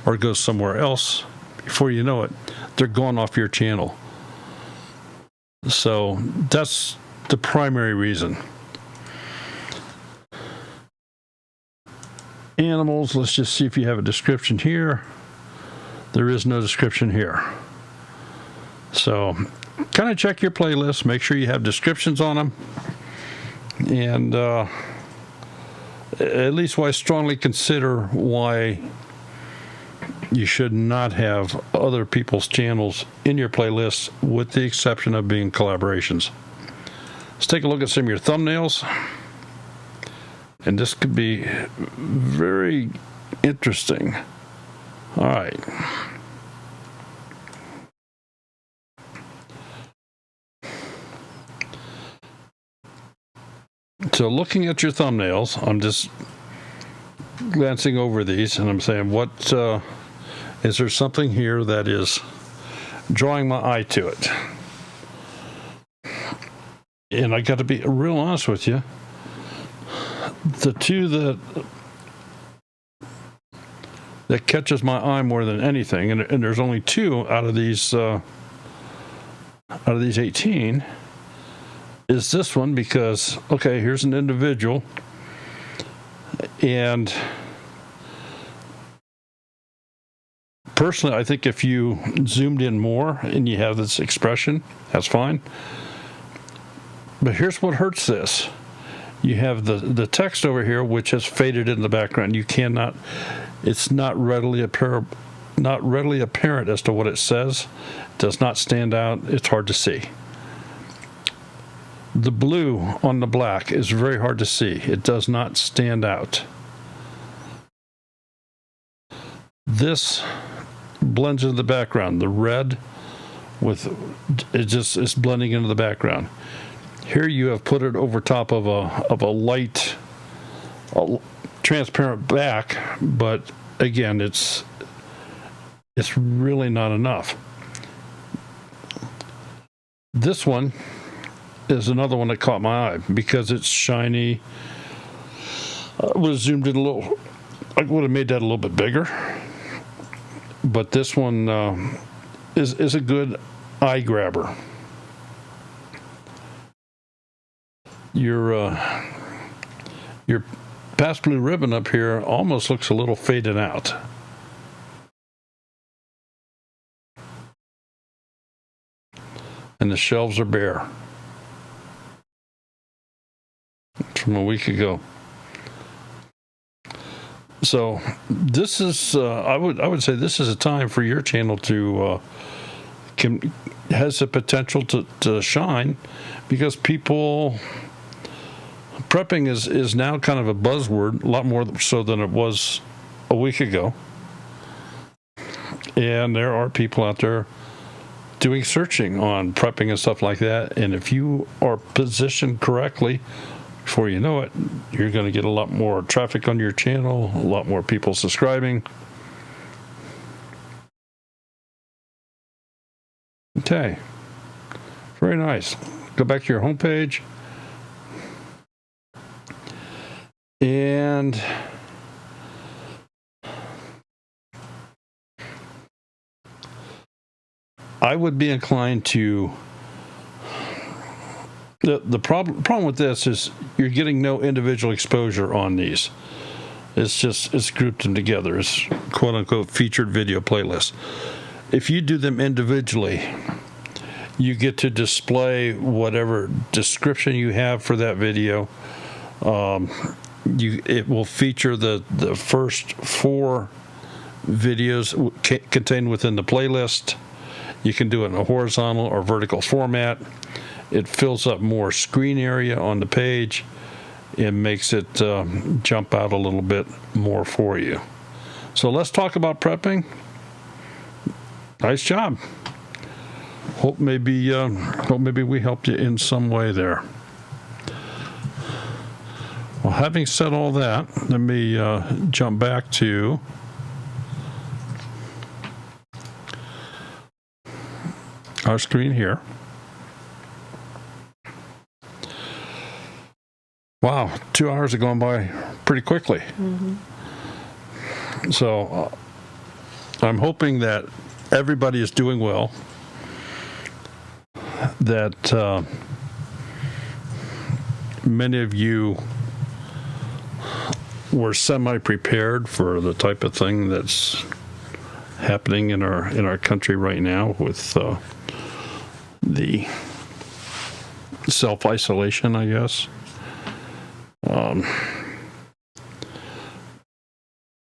or goes somewhere else, before you know it, they're gone off your channel. So that's the primary reason. Animals, let's just see if you have a description here. There is no description here. So kind of check your playlist, make sure you have descriptions on them, and at least I strongly consider why you should not have other people's channels in your playlist, with the exception of being collaborations. Let's take a look at some of your thumbnails. And this could be very interesting. All right. So looking at your thumbnails, I'm just glancing over these and I'm saying, is there something here that is drawing my eye to it? And I got to be real honest with you. The two that catches my eye more than anything, and there's only two out of these out of these 18 is this one because, okay, here's an individual, and personally, I think if you zoomed in more and you have this expression, that's fine. But here's what hurts this. You have the text over here, which has faded in the background. You cannot, it's not readily apparent as to what it says. It does not stand out. It's hard to see. The blue on the black is very hard to see. It does not stand out. This blends into the background. The red with it just is blending into the background. Here you have put it over top of a light, transparent back, but again, it's really not enough. This one is another one that caught my eye because it's shiny. I would have zoomed in a little. I would have made that a little bit bigger. But this one is a good eye grabber. Your past blue ribbon up here almost looks a little faded out. And the shelves are bare. It's from a week ago. So this is, I would say this is a time for your channel to has the potential to shine, because prepping is now kind of a buzzword, a lot more so than it was a week ago. And there are people out there doing searching on prepping and stuff like that. And if you are positioned correctly, before you know it, you're going to get a lot more traffic on your channel, a lot more people subscribing. Okay, very nice. Go back to your home page. And I would be inclined to, the problem with this is you're getting no individual exposure on these. It's grouped them together. It's quote unquote featured video playlists. If you do them individually, you get to display whatever description you have for that video. It will feature the first 4 videos contained within the playlist. You can do it in a horizontal or vertical format. It fills up more screen area on the page. It makes it jump out a little bit more for you. So let's talk about prepping. Nice job. Hope maybe we helped you in some way there. Well, having said all that, let me jump back to our screen here. Wow, 2 hours have gone by pretty quickly. Mm-hmm. So I'm hoping that everybody is doing well, that many of you were semi-prepared for the type of thing that's happening in our country right now with the self-isolation, I guess.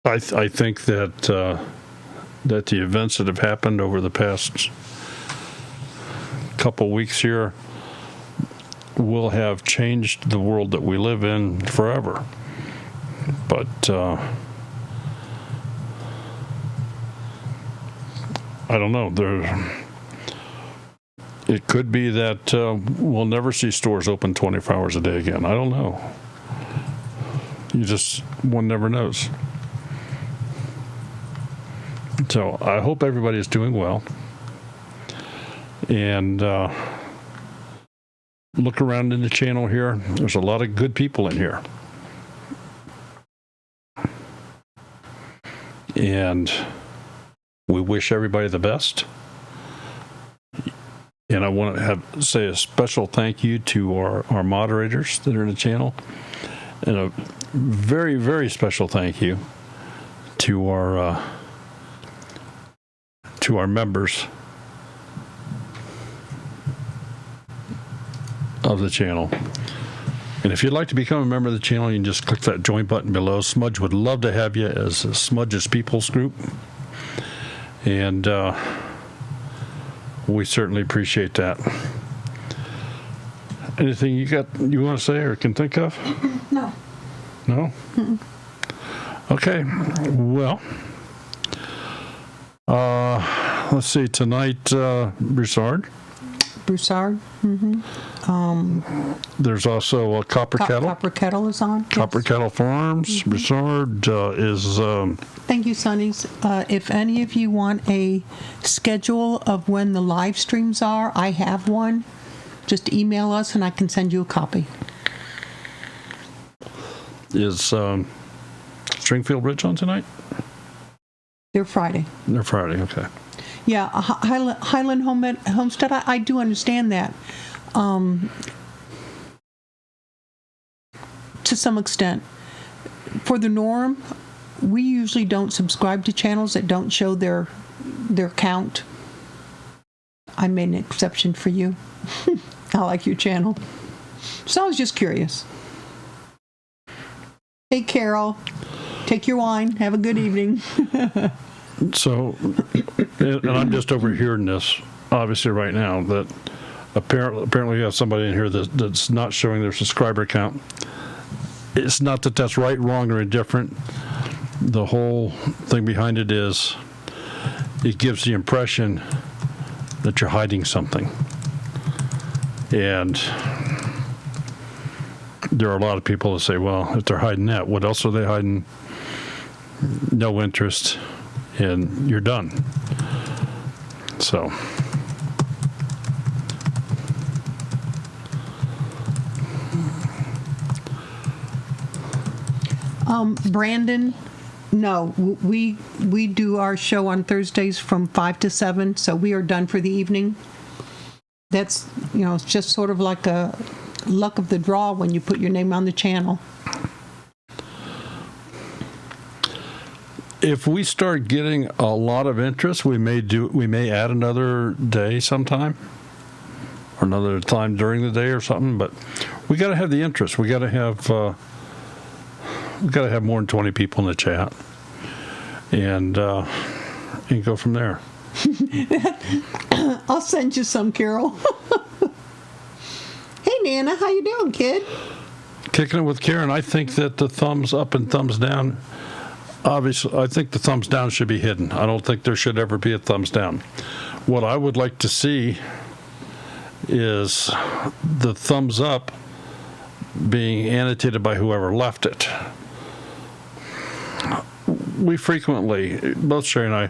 I think that the events that have happened over the past couple weeks here will have changed the world that we live in forever. But I don't know. It could be that we'll never see stores open 24 hours a day again. I don't know. One never knows. So I hope everybody is doing well. And look around in the channel here. There's a lot of good people in here. And we wish everybody the best. And I want to say a special thank you to our moderators that are in the channel, and a very, very special thank you to our members of the channel. And if you'd like to become a member of the channel, you can just click that join button below. Smudge would love to have you as Smudge's Peoples Group. And we certainly appreciate that. Anything you want to say or can think of? No. No? Mm-mm. Okay. Well, let's see. Tonight, Broussard. Broussard. Mm-hmm. There's also a Copper Kettle. Copper Kettle is on. Copper yes. Kettle Farms. Mm-hmm. Broussard is... Thank you, Sonnies. If any of you want a schedule of when the live streams are, I have one. Just email us and I can send you a copy. Is Stringfield Ridge on tonight? They're Friday. They're Friday, okay. Yeah, Highland Homestead, I do understand that. To some extent. For the norm, we usually don't subscribe to channels that don't show their count. I made an exception for you. I like your channel. So I was just curious. Hey, Carol, take your wine. Have a good evening. So, and I'm just overhearing this, obviously, right now, that apparently you have somebody in here that's not showing their subscriber count. It's not that that's right, wrong, or indifferent. The whole thing behind it is it gives the impression that you're hiding something. And there are a lot of people that say, well, if they're hiding that, what else are they hiding? No interest. And you're done. So. Brandon, no, we do our show on Thursdays from 5 to 7, so we are done for the evening. That's, it's just sort of like a luck of the draw when you put your name on the channel. If we start getting a lot of interest, we may add another day sometime, or another time during the day or something. But we got to have the interest. We got to have more than 20 people in the chat, and go from there. I'll send you some, Carol. Hey, Nana, how you doing, kid? Kicking it with Karen. I think that the thumbs up and thumbs down. Obviously, I think the thumbs down should be hidden. I don't think there should ever be a thumbs down. What I would like to see is the thumbs up being annotated by whoever left it. We frequently, both Sherry and I,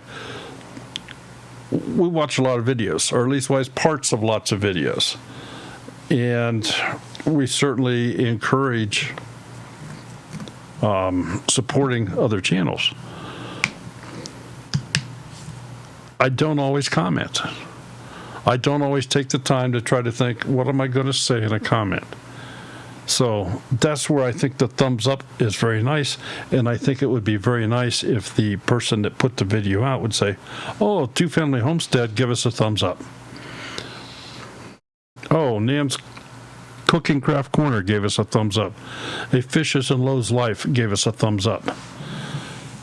we watch a lot of videos, or at least watch parts of lots of videos. And we certainly encourage supporting other channels. I don't always comment. I don't always take the time to try to think, what am I going to say in a comment? So that's where I think the thumbs up is very nice, and I think it would be very nice if the person that put the video out would say, oh, Two Family Homestead, give us a thumbs up. Oh, Nam's Cooking Craft Corner gave us a thumbs up. A Fishes and Lowe's Life gave us a thumbs up.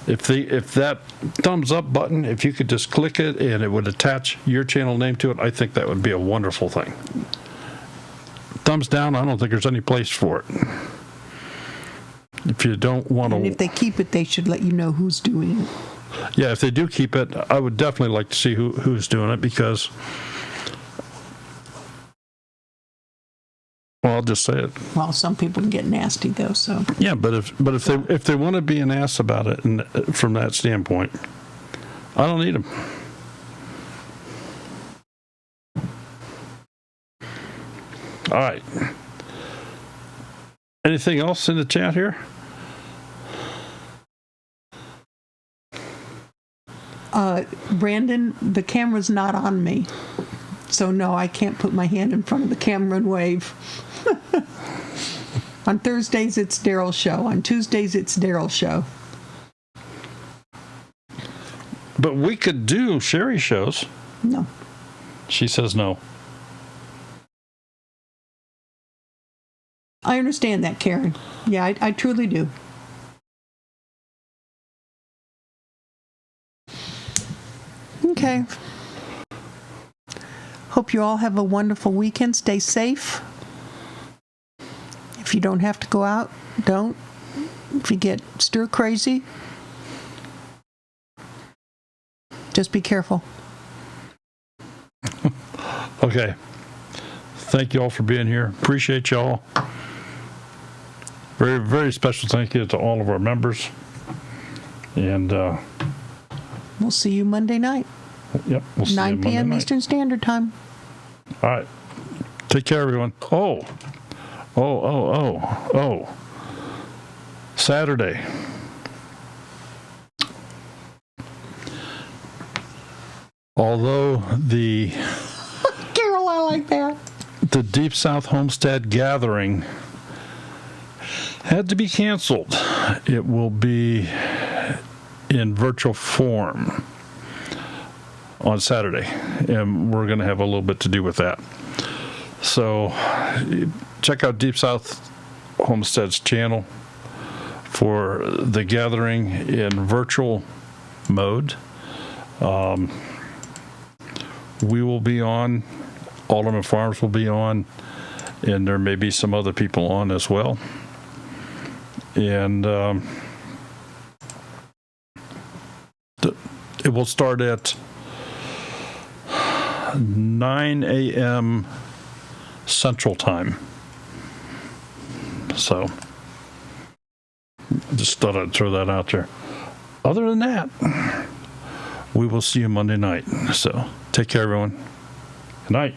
If that thumbs up button, if you could just click it and it would attach your channel name to it, I think that would be a wonderful thing. Thumbs down, I don't think there's any place for it. If you don't want to... And if they keep it, they should let you know who's doing it. Yeah, if they do keep it, I would definitely like to see who's doing it, because... Well, I'll just say it. Well, some people can get nasty though, so. Yeah, but if they want to be an ass about it, and from that standpoint, I don't need them. All right. Anything else in the chat here? Brandon, the camera's not on me. So no, I can't put my hand in front of the camera and wave. On Thursdays, it's Daryl's show. On Tuesdays, it's Daryl's show. But we could do Sherry shows. No. She says no. I understand that, Karen. Yeah, I truly do. Okay. Hope you all have a wonderful weekend. Stay safe. If you don't have to go out, don't. If you get stir crazy, just be careful. Okay. Thank you all for being here. Appreciate y'all. Very, very special thank you to all of our members. And We'll see you Monday night, yep, we'll see you 9 Monday p.m. night. Eastern Standard Time. All right. Take care, everyone. Saturday. Although the Carol, I like that. the Deep South Homestead gathering had to be canceled, it will be in virtual form on Saturday, and we're going to have a little bit to do with that. So check out Deep South Homestead's channel for the gathering in virtual mode. We will be on, Alderman Farms will be on, and there may be some other people on as well. And it will start at 9 a.m. Central Time. So, just thought I'd throw that out there. Other than that, we will see you Monday night. So, take care, everyone. Good night.